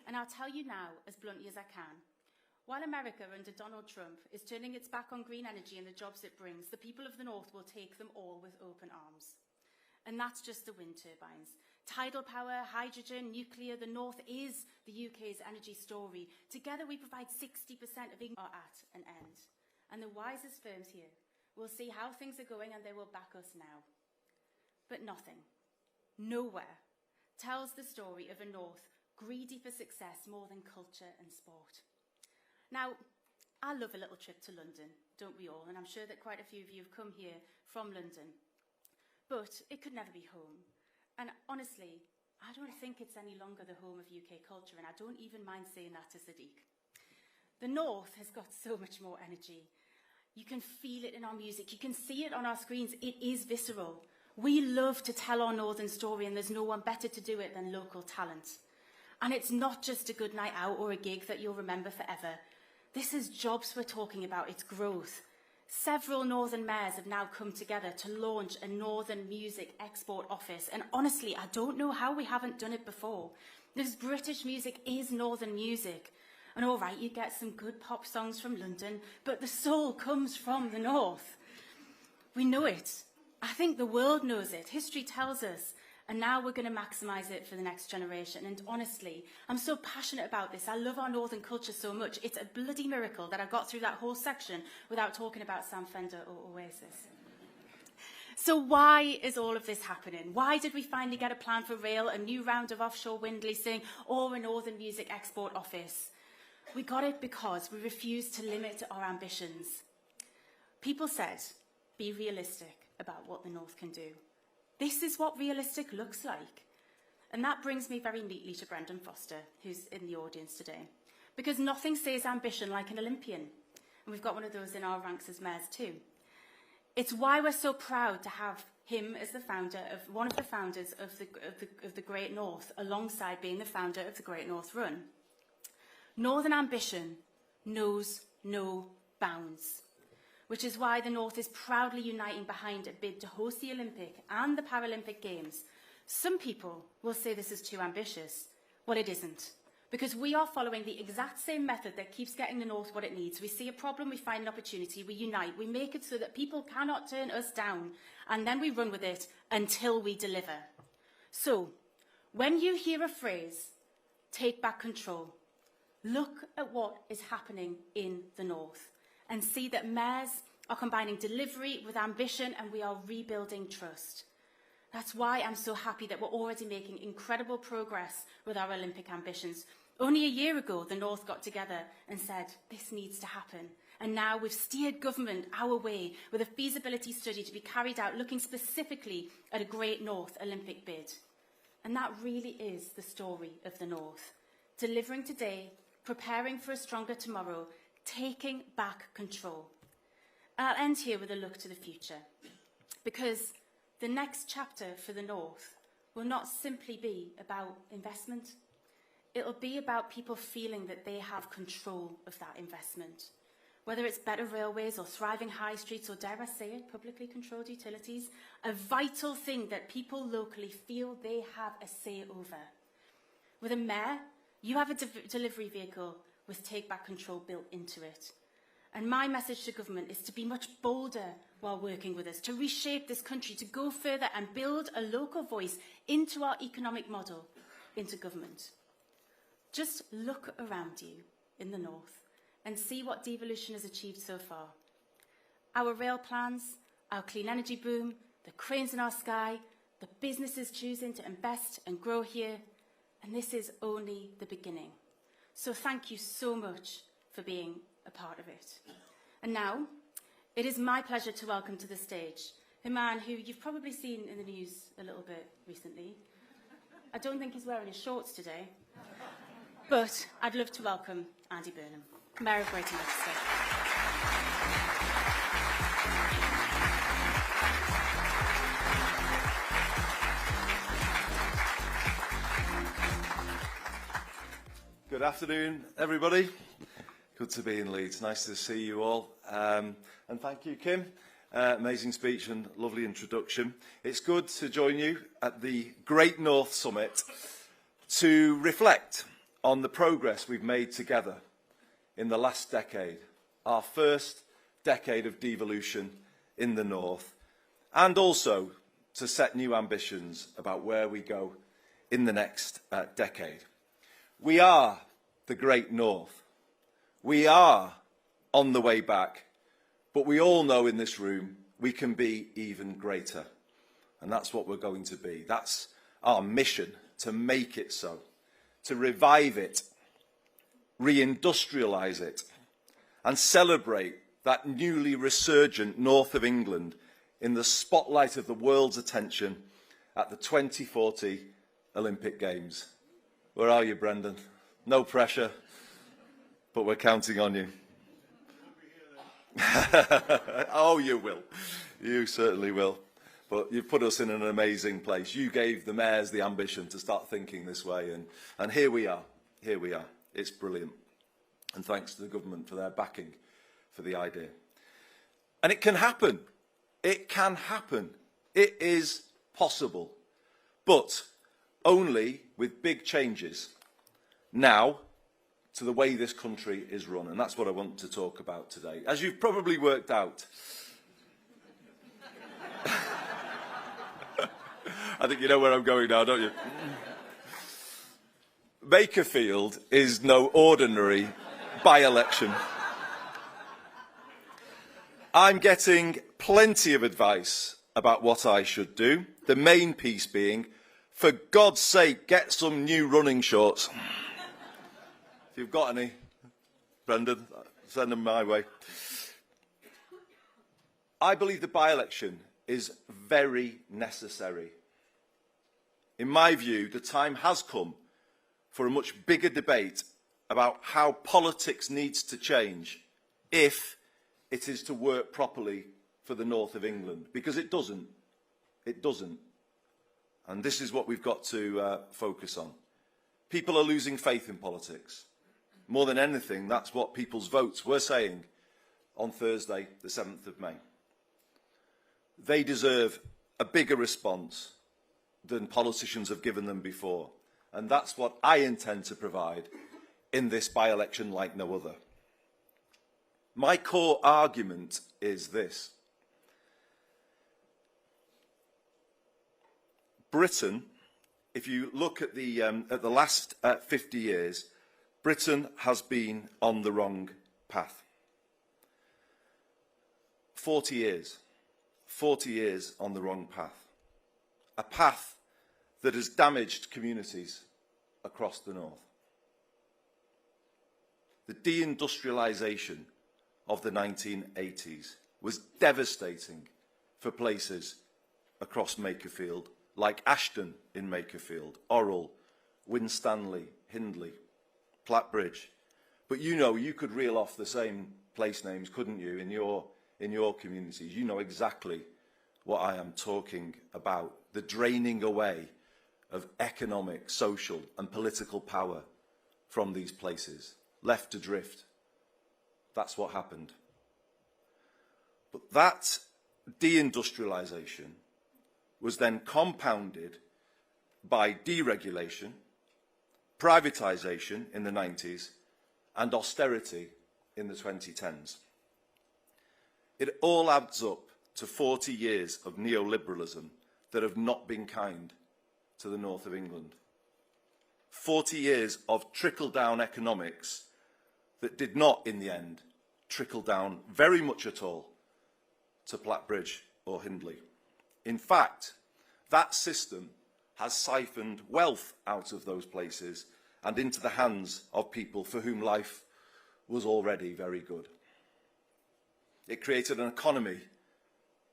And I'll tell you now, as bluntly as I can, while America under Donald Trump is turning its back on green energy and the jobs it brings, the people of the north will take them all with open arms. And that's just the wind turbines. Tidal power, hydrogen, nuclear, the north is the UK's energy story. Together we provide 60% of England are at an end. And the wisest firms here will see how things are going and they will back us now. But nothing, nowhere, tells the story of a north greedy for success more than culture and sport. Now, I love a little trip to London, don't we all? And I'm sure that quite a few of you have come here from London. But it could never be home. And honestly, I don't think it's any longer the home of UK culture, and I don't even mind saying that to Sadiq. The North has got so much more energy. You can feel it in our music. You can see it on our screens. It is visceral. We love to tell our Northern story, and there's no one better to do it than local talent. And it's not just a good night out or a gig that you'll remember forever. This is jobs we're talking about. It's growth. Several Northern mayors have now come together to launch a Northern music export office. And honestly, I don't know how we haven't done it before. Because British music is Northern music. And all right, you get some good pop songs from London, but the soul comes from the North. We know it. I think the world knows it. History tells us. And now we're going to maximise it for the next generation. And honestly, I'm so passionate about this. I love our Northern culture so much. It's a bloody miracle that I got through that whole section without talking about Sam Fender or Oasis. So why is all of this happening? Why did we finally get a plan for rail, a new round of offshore wind leasing, or a Northern music export office? We got it because we refused to limit our ambitions. People said, be realistic about what the North can do. This is what realistic looks like. And that brings me very neatly to Brendan Foster, who's in the audience today. Because nothing says ambition like an Olympian. And we've got one of those in our ranks as mayors too. It's why we're so proud to have him as the founder of one of the founders of the Great North, alongside being the founder of the Great North Run. Northern ambition knows no bounds, which is why the North is proudly uniting behind a bid to host the Olympic and the Paralympic Games. Some people will say this is too ambitious. Well, it isn't, because we are following the exact same method that keeps getting the North what it needs. We see a problem, we find an opportunity, we unite, we make it so that people cannot turn us down, and then we run with it until we deliver. So, when you hear a phrase, take back control, look at what is happening in the North and see that mayors are combining delivery with ambition, and we are rebuilding trust. That's why I'm so happy that we're already making incredible progress with our Olympic ambitions. Only a year ago, the North got together and said, this needs to happen. And now we've steered government our way with a feasibility study to be carried out looking specifically at a Great North Olympic bid. And that really is the story of the North. Delivering today, preparing for a stronger tomorrow, taking back control. I'll end here with a look to the future, because the next chapter for the North will not simply be about investment. It'll be about people feeling that they have control of that investment. Whether it's better railways or thriving high streets or, dare I say it, publicly controlled utilities, a vital thing that people locally feel they have a say over. With a mayor, you have a delivery vehicle with take back control built into it. And my message to government is to be much bolder while working with us, to reshape this country, to go further and build a local voice into our economic model, into government. Just look around you in the North and see what devolution has achieved so far. Our rail plans, our clean energy boom, the cranes in our sky, the businesses choosing to invest and grow here, and this is only the beginning. So thank you so much for being a part of it. And now, it is my pleasure to welcome to the stage a man who you've probably seen in the news a little bit recently. I don't think he's wearing his shorts today, but I'd love to welcome Andy Burnham, Mayor of Greater Manchester. Good afternoon, everybody. Good to be in Leeds. Nice to see you all. And thank you, Kim. Amazing speech and lovely introduction. It's good to join you at the Great North Summit to reflect on the progress we've made together in the last decade, our first decade of devolution in the North, and also to set new ambitions about where we go in the next decade. We are the Great North. We are on the way back, but we all know in this room we can be even greater. And that's what we're going to be. That's our mission, to make it so, to revive it, reindustrialise it, and celebrate that newly resurgent north of England in the spotlight of the world's attention at the 2040 Olympic Games. Where are you, Brendan? No pressure, but we're counting on you. Oh, you will. You certainly will. But you've put us in an amazing place. You gave the mayors the ambition to start thinking this way, and here we are. Here we are. It's brilliant. And thanks to the government for their backing for the idea. And it can happen. It can happen. It is possible. But only with big changes now to the way this country is run. And that's what I want to talk about today. As you've probably worked out, I think you know where I'm going now, don't you? Makerfield is no ordinary by-election. I'm getting plenty of advice about what I should do, the main piece being, for God's sake, get some new running shorts. If you've got any, Brendan, send them my way. I believe the by-election is very necessary. In my view, the time has come for a much bigger debate about how politics needs to change if it is to work properly for the north of England, because it doesn't. It doesn't. And this is what we've got to focus on. People are losing faith in politics. More than anything, that's what people's votes were saying on Thursday, the 7th of May. They deserve a bigger response than politicians have given them before. And that's what I intend to provide in this by-election like no other. My core argument is this. Britain, if you look at the last 50 years, Britain has been on the wrong path. 40 years. 40 years on the wrong path. A path that has damaged communities across the north. The deindustrialisation of the 1980s was devastating for places across Makerfield, like Ashton in Makerfield, Orrell, Winstanley, Hindley, Plattbridge. But you know, you could reel off the same place names, couldn't you, in your communities? You know exactly what I am talking about. The draining away of economic, social and political power from these places, left adrift. That's what happened. But that deindustrialisation was then compounded by deregulation, privatisation in the 90s, and austerity in the 2010s. It all adds up to 40 years of neoliberalism that have not been kind to the north of England. 40 years of trickle-down economics that did not, in the end, trickle down very much at all to Plattbridge or Hindley. In fact, that system has siphoned wealth out of those places and into the hands of people for whom life was already very good. It created an economy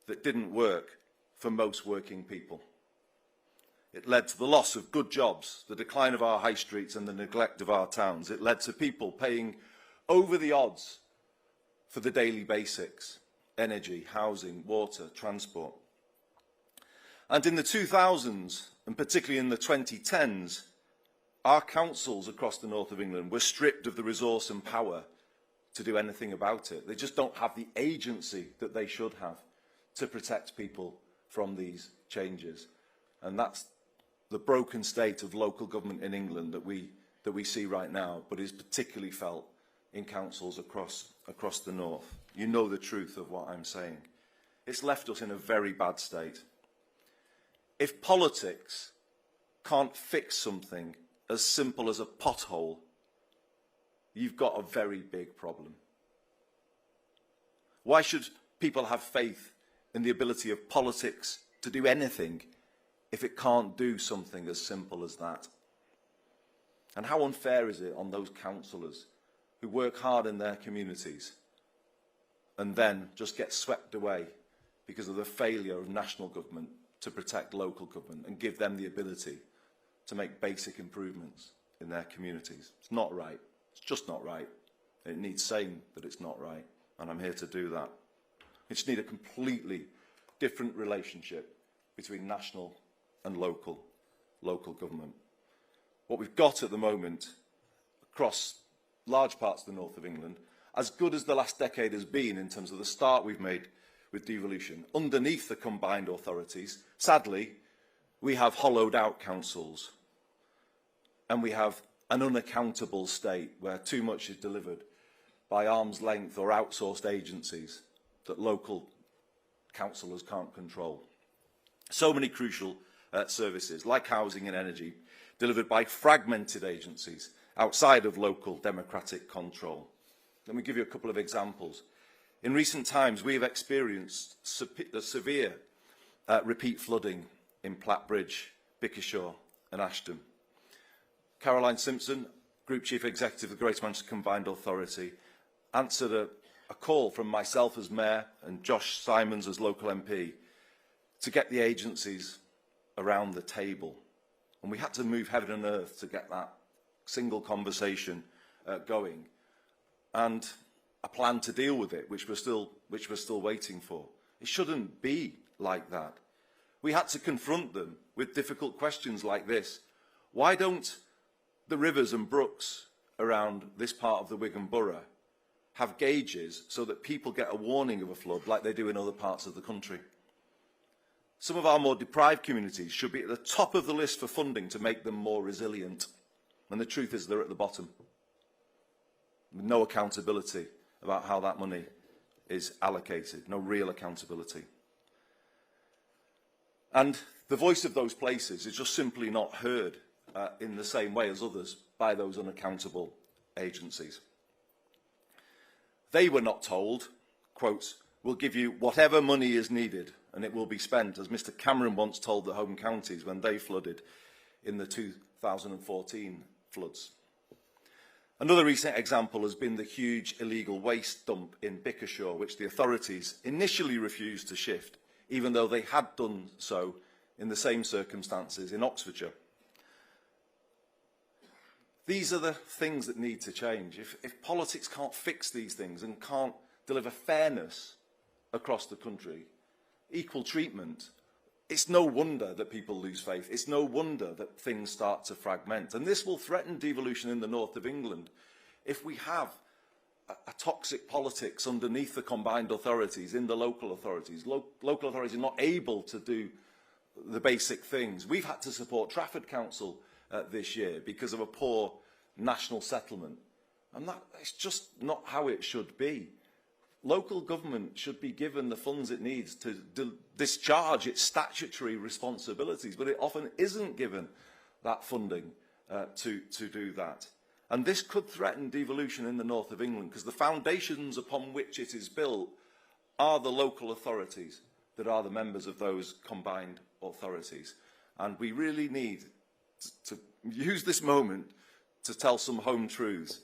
that didn't work for most working people. It led to the loss of good jobs, the decline of our high streets and the neglect of our towns. It led to people paying over the odds for the daily basics: energy, housing, water, transport. And in the 2000s, and particularly in the 2010s, our councils across the north of England were stripped of the resource and power to do anything about it. They just don't have the agency that they should have to protect people from these changes. And that's the broken state of local government in England that we see right now, but is particularly felt in councils across the north. You know the truth of what I'm saying. It's left us in a very bad state. If politics can't fix something as simple as a pothole, you've got a very big problem. Why should people have faith in the ability of politics to do anything if it can't do something as simple as that? And how unfair is it on those councillors who work hard in their communities and then just get swept away because of the failure of national government to protect local government and give them the ability to make basic improvements in their communities? It's not right. It's just not right. It needs saying that it's not right, and I'm here to do that. We just need a completely different relationship between national and local government. What we've got at the moment across large parts of the north of England, as good as the last decade has been in terms of the start we've made with devolution, underneath the combined authorities, sadly, we have hollowed out councils, and we have an unaccountable state where too much is delivered by arm's length or outsourced agencies that local councillors can't control. So many crucial services, like housing and energy, delivered by fragmented agencies outside of local democratic control. Let me give you a couple of examples. In recent times, we have experienced severe repeat flooding in Plattbridge, Bickershaw and Ashton. Caroline Simpson, Group Chief Executive of the Greater Manchester Combined Authority, answered a call from myself as Mayor and Josh Simons as local MP to get the agencies around the table. And we had to move heaven and earth to get that single conversation going, and a plan to deal with it, which we're still waiting for. It shouldn't be like that. We had to confront them with difficult questions like this. Why don't the rivers and brooks around this part of the Wigan Borough have gauges so that people get a warning of a flood like they do in other parts of the country? Some of our more deprived communities should be at the top of the list for funding to make them more resilient. And the truth is they're at the bottom, with no accountability about how that money is allocated, no real accountability. And the voice of those places is just simply not heard in the same way as others by those unaccountable agencies. They were not told, quote, "We'll give you whatever money is needed and it will be spent," as Mr Cameron once told the home counties when they flooded in the 2014 floods. Another recent example has been the huge illegal waste dump in Bickershaw, which the authorities initially refused to shift, even though they had done so in the same circumstances in Oxfordshire. These are the things that need to change. If politics can't fix these things and can't deliver fairness across the country, equal treatment, it's no wonder that people lose faith. It's no wonder that things start to fragment. And this will threaten devolution in the north of England if we have a toxic politics underneath the combined authorities, in the local authorities. Local authorities are not able to do the basic things. We've had to support Trafford Council this year because of a poor national settlement. And it's just not how it should be. Local government should be given the funds it needs to discharge its statutory responsibilities, but it often isn't given that funding to do that. And this could threaten devolution in the north of England, because the foundations upon which it is built are the local authorities that are the members of those combined authorities. And we really need to use this moment to tell some home truths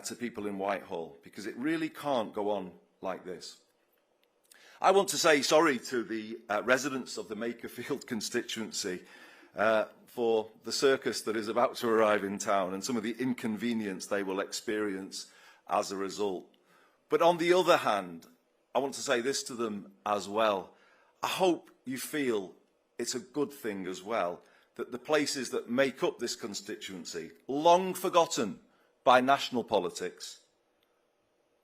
to people in Whitehall, because it really can't go on like this. I want to say sorry to the residents of the Makerfield constituency for the circus that is about to arrive in town and some of the inconvenience they will experience as a result. But on the other hand, I want to say this to them as well. I hope you feel it's a good thing as well that the places that make up this constituency, long forgotten by national politics,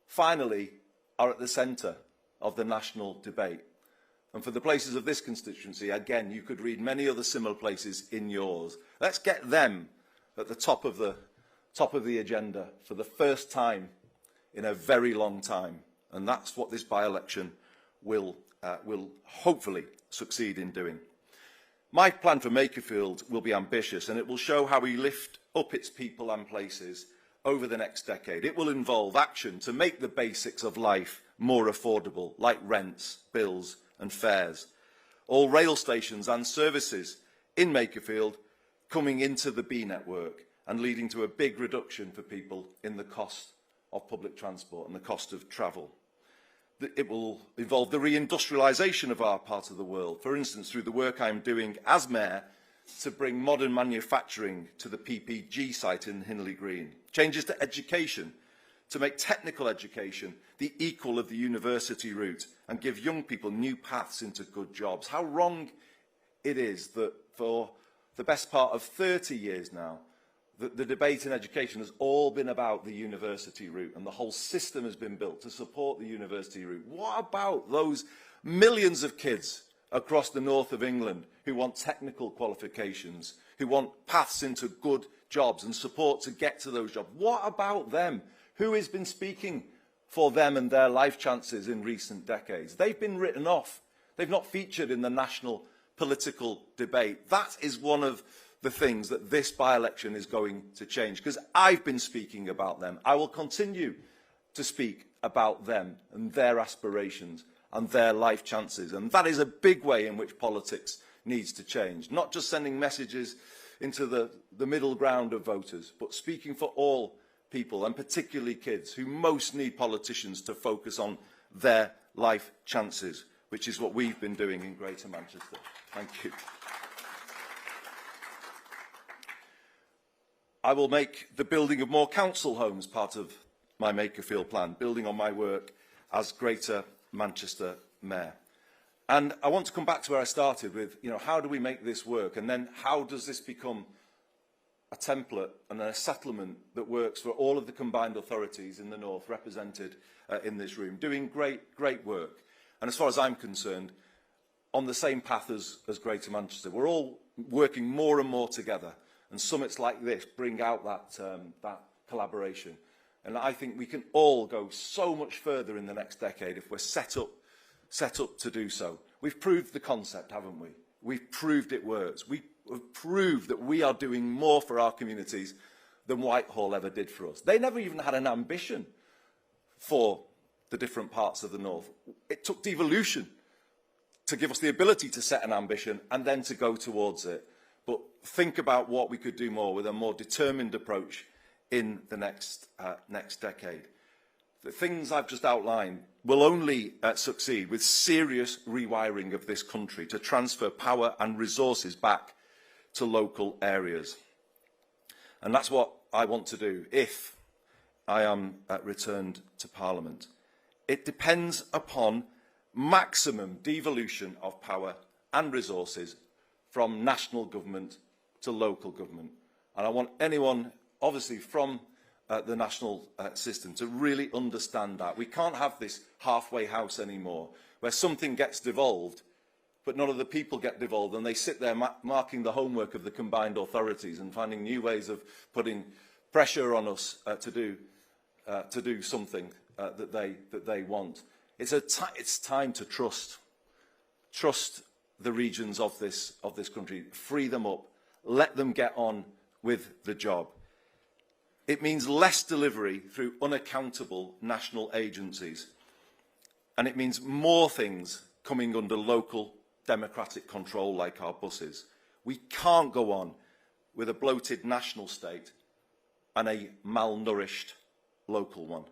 finally are at the centre of the national debate. And for the places of this constituency, again, you could read many other similar places in yours. Let's get them at the top of the agenda for the first time in a very long time. And that's what this by-election will hopefully succeed in doing. My plan for Makerfield will be ambitious, and it will show how we lift up its people and places over the next decade. It will involve action to make the basics of life more affordable, like rents, bills and fares. All rail stations and services in Makerfield coming into the B network and leading to a big reduction for people in the cost of public transport and the cost of travel. It will involve the reindustrialisation of our part of the world, for instance, through the work I am doing as Mayor to bring modern manufacturing to the PPG site in Hindley Green. Changes to education to make technical education the equal of the university route and give young people new paths into good jobs. How wrong it is that for the best part of 30 years now, the debate in education has all been about the university route, and the whole system has been built to support the university route. What about those millions of kids across the north of England who want technical qualifications, who want paths into good jobs and support to get to those jobs? What about them? Who has been speaking for them and their life chances in recent decades? They've been written off. They've not featured in the national political debate. That is one of the things that this by-election is going to change, because I've been speaking about them. I will continue to speak about them and their aspirations and their life chances. And that is a big way in which politics needs to change. Not just sending messages into the middle ground of voters, but speaking for all people, and particularly kids, who most need politicians to focus on their life chances, which is what we've been doing in Greater Manchester. Thank you. I will make the building of more council homes part of my Makerfield plan, building on my work as Greater Manchester Mayor. And I want to come back to where I started with, how do we make this work? And then how does this become a template and a settlement that works for all of the combined authorities in the north represented in this room, doing great work. And as far as I'm concerned, on the same path as Greater Manchester. We're all working more and more together. And summits like this bring out that collaboration. And I think we can all go so much further in the next decade if we're set up to do so. We've proved the concept, haven't we? We've proved it works. We have proved that we are doing more for our communities than Whitehall ever did for us. They never even had an ambition for the different parts of the north. It took devolution to give us the ability to set an ambition and then to go towards it. But think about what we could do more with a more determined approach in the next decade. The things I've just outlined will only succeed with serious rewiring of this country to transfer power and resources back to local areas. And that's what I want to do if I am returned to Parliament. It depends upon maximum devolution of power and resources from national government to local government. And I want anyone, obviously, from the national system to really understand that. We can't have this halfway house anymore, where something gets devolved, but none of the people get devolved, and they sit there marking the homework of the combined authorities and finding new ways of putting pressure on us to do something that they want. It's time to trust the regions of this country, free them up, let them get on with the job. It means less delivery through unaccountable national agencies, and it means more things coming under local democratic control, like our buses. We can't go on with a bloated national state and a malnourished local one.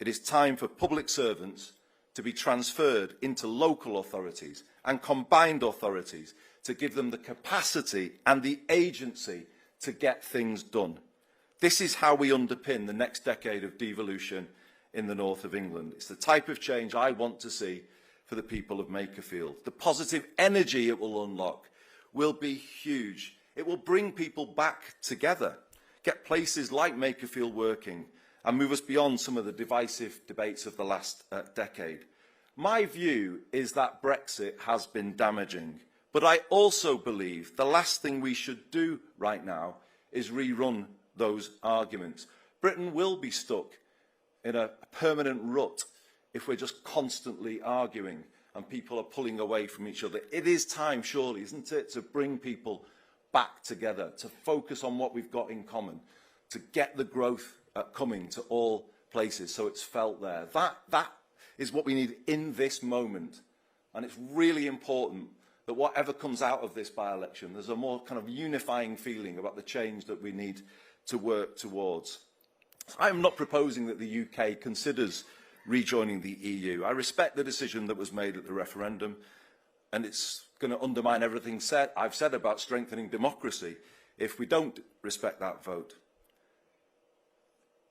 It is time for public servants to be transferred into local authorities and combined authorities to give them the capacity and the agency to get things done. This is how we underpin the next decade of devolution in the north of England. It's the type of change I want to see for the people of Makerfield. The positive energy it will unlock will be huge. It will bring people back together, get places like Makerfield working, and move us beyond some of the divisive debates of the last decade. My view is that Brexit has been damaging, but I also believe the last thing we should do right now is rerun those arguments. Britain will be stuck in a permanent rut if we're just constantly arguing and people are pulling away from each other. It is time, surely, isn't it, to bring people back together, to focus on what we've got in common, to get the growth coming to all places so it's felt there. That is what we need in this moment. And it's really important that whatever comes out of this by-election, there's a more kind of unifying feeling about the change that we need to work towards. I am not proposing that the UK considers rejoining the EU. I respect the decision that was made at the referendum, and it's going to undermine everything I've said about strengthening democracy if we don't respect that vote.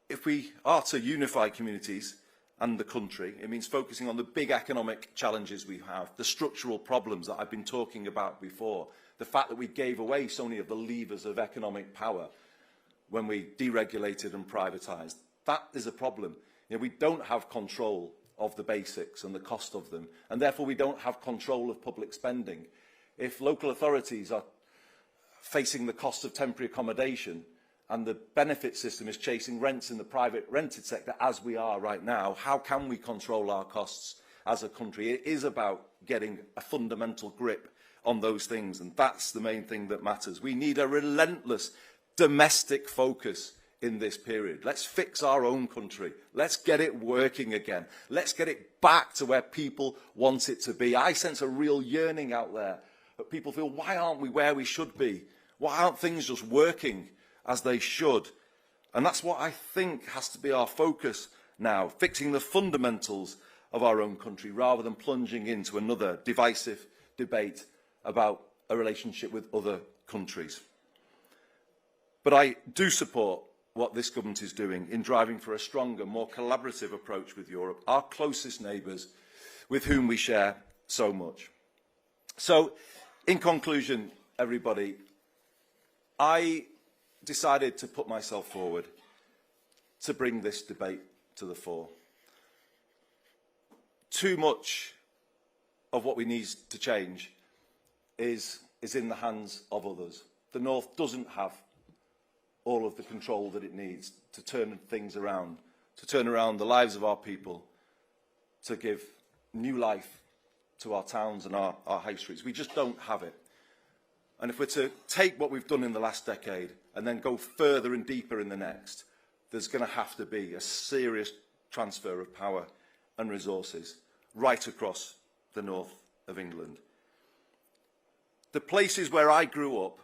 If we are to unify communities and the country, it means focusing on the big economic challenges we have, the structural problems that I've been talking about before, the fact that we gave away so many of the levers of economic power when we deregulated and privatised. That is a problem. You know, we don't have control of the basics and the cost of them, and therefore we don't have control of public spending. If local authorities are facing the cost of temporary accommodation and the benefit system is chasing rents in the private rented sector, as we are right now, how can we control our costs as a country? It is about getting a fundamental grip on those things, and that's the main thing that matters. We need a relentless domestic focus in this period. Let's fix our own country. Let's get it working again. Let's get it back to where people want it to be. I sense a real yearning out there that people feel, why aren't we where we should be? Why aren't things just working as they should? And that's what I think has to be our focus now, fixing the fundamentals of our own country rather than plunging into another divisive debate about a relationship with other countries. But I do support what this government is doing in driving for a stronger, more collaborative approach with Europe, our closest neighbours with whom we share so much. So, in conclusion, everybody, I decided to put myself forward to bring this debate to the fore. Too much of what we need to change is in the hands of others. The North doesn't have all of the control that it needs to turn things around, to turn around the lives of our people, to give new life to our towns and our high streets. We just don't have it. And if we're to take what we've done in the last decade and then go further and deeper in the next, there's going to have to be a serious transfer of power and resources right across the north of England. The places where I grew up,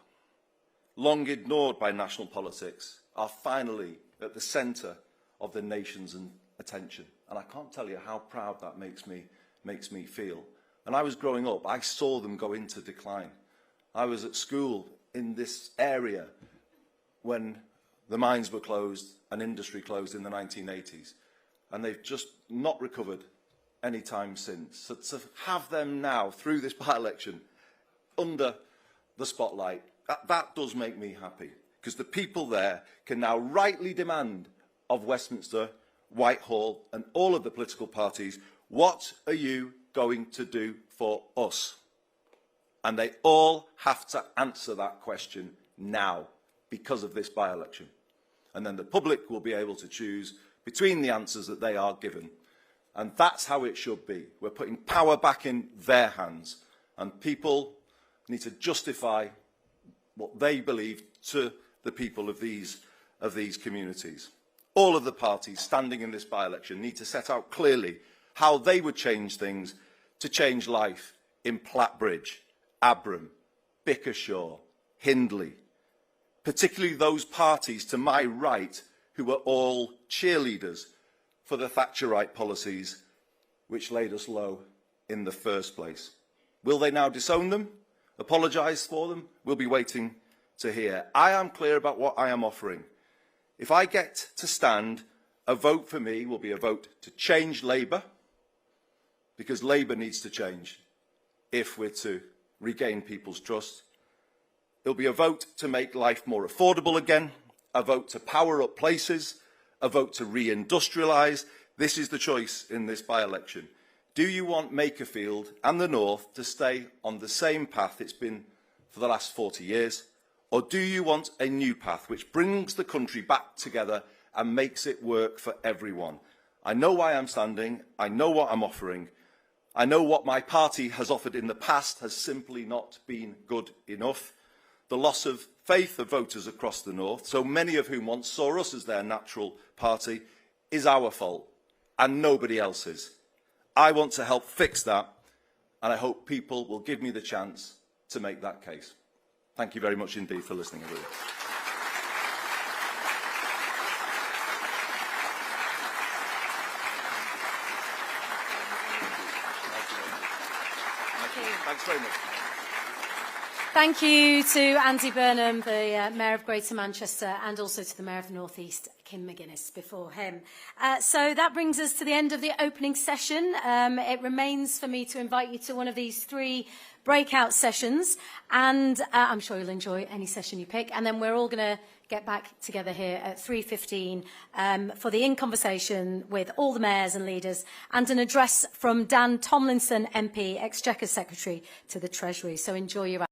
long ignored by national politics, are finally at the centre of the nation's attention. And I can't tell you how proud that makes me feel. And I was growing up, I saw them go into decline. I was at school in this area when the mines were closed and industry closed in the 1980s. And they've just not recovered any time since. So to have them now, through this by-election, under the spotlight, that does make me happy, because the people there can now rightly demand of Westminster, Whitehall and all of the political parties, what are you going to do for us? And they all have to answer that question now because of this by-election. And then the public will be able to choose between the answers that they are given. And that's how it should be. We're putting power back in their hands, and people need to justify what they believe to the people of these communities. All of the parties standing in this by-election need to set out clearly how they would change things to change life in Plattbridge, Abram, Bickershaw, Hindley, particularly those parties to my right who were all cheerleaders for the Thatcherite policies which laid us low in the first place. Will they now disown them? Apologise for them? We'll be waiting to hear. I am clear about what I am offering. If I get to stand, a vote for me will be a vote to change Labour, because Labour needs to change if we're to regain people's trust. It'll be a vote to make life more affordable again, a vote to power up places, a vote to re-industrialise. This is the choice in this by-election. Do you want Makerfield and the North to stay on the same path it's been for the last 40 years? Or do you want a new path which brings the country back together and makes it work for everyone? I know why I'm standing. I know what I'm offering. I know what my party has offered in the past has simply not been good enough. The loss of faith of voters across the North, so many of whom once saw us as their natural party, is our fault and nobody else's. I want to help fix that, and I hope people will give me the chance to make that case. Thank you very much indeed for listening, everyone. Thanks very much. Thank you to Andy Burnham, the Mayor of Greater Manchester, and also to the Mayor of the North East, Kim McGuinness, before him. So that brings us to the end of the opening session. It remains for me to invite you to one of these 3 breakout sessions, and I'm sure you'll enjoy any session you pick. And then we're all going to get back together here at 3:15 for the In Conversation with all the mayors and leaders, and an address from Dan Tomlinson MP, Exchequer Secretary, to the Treasury. So enjoy your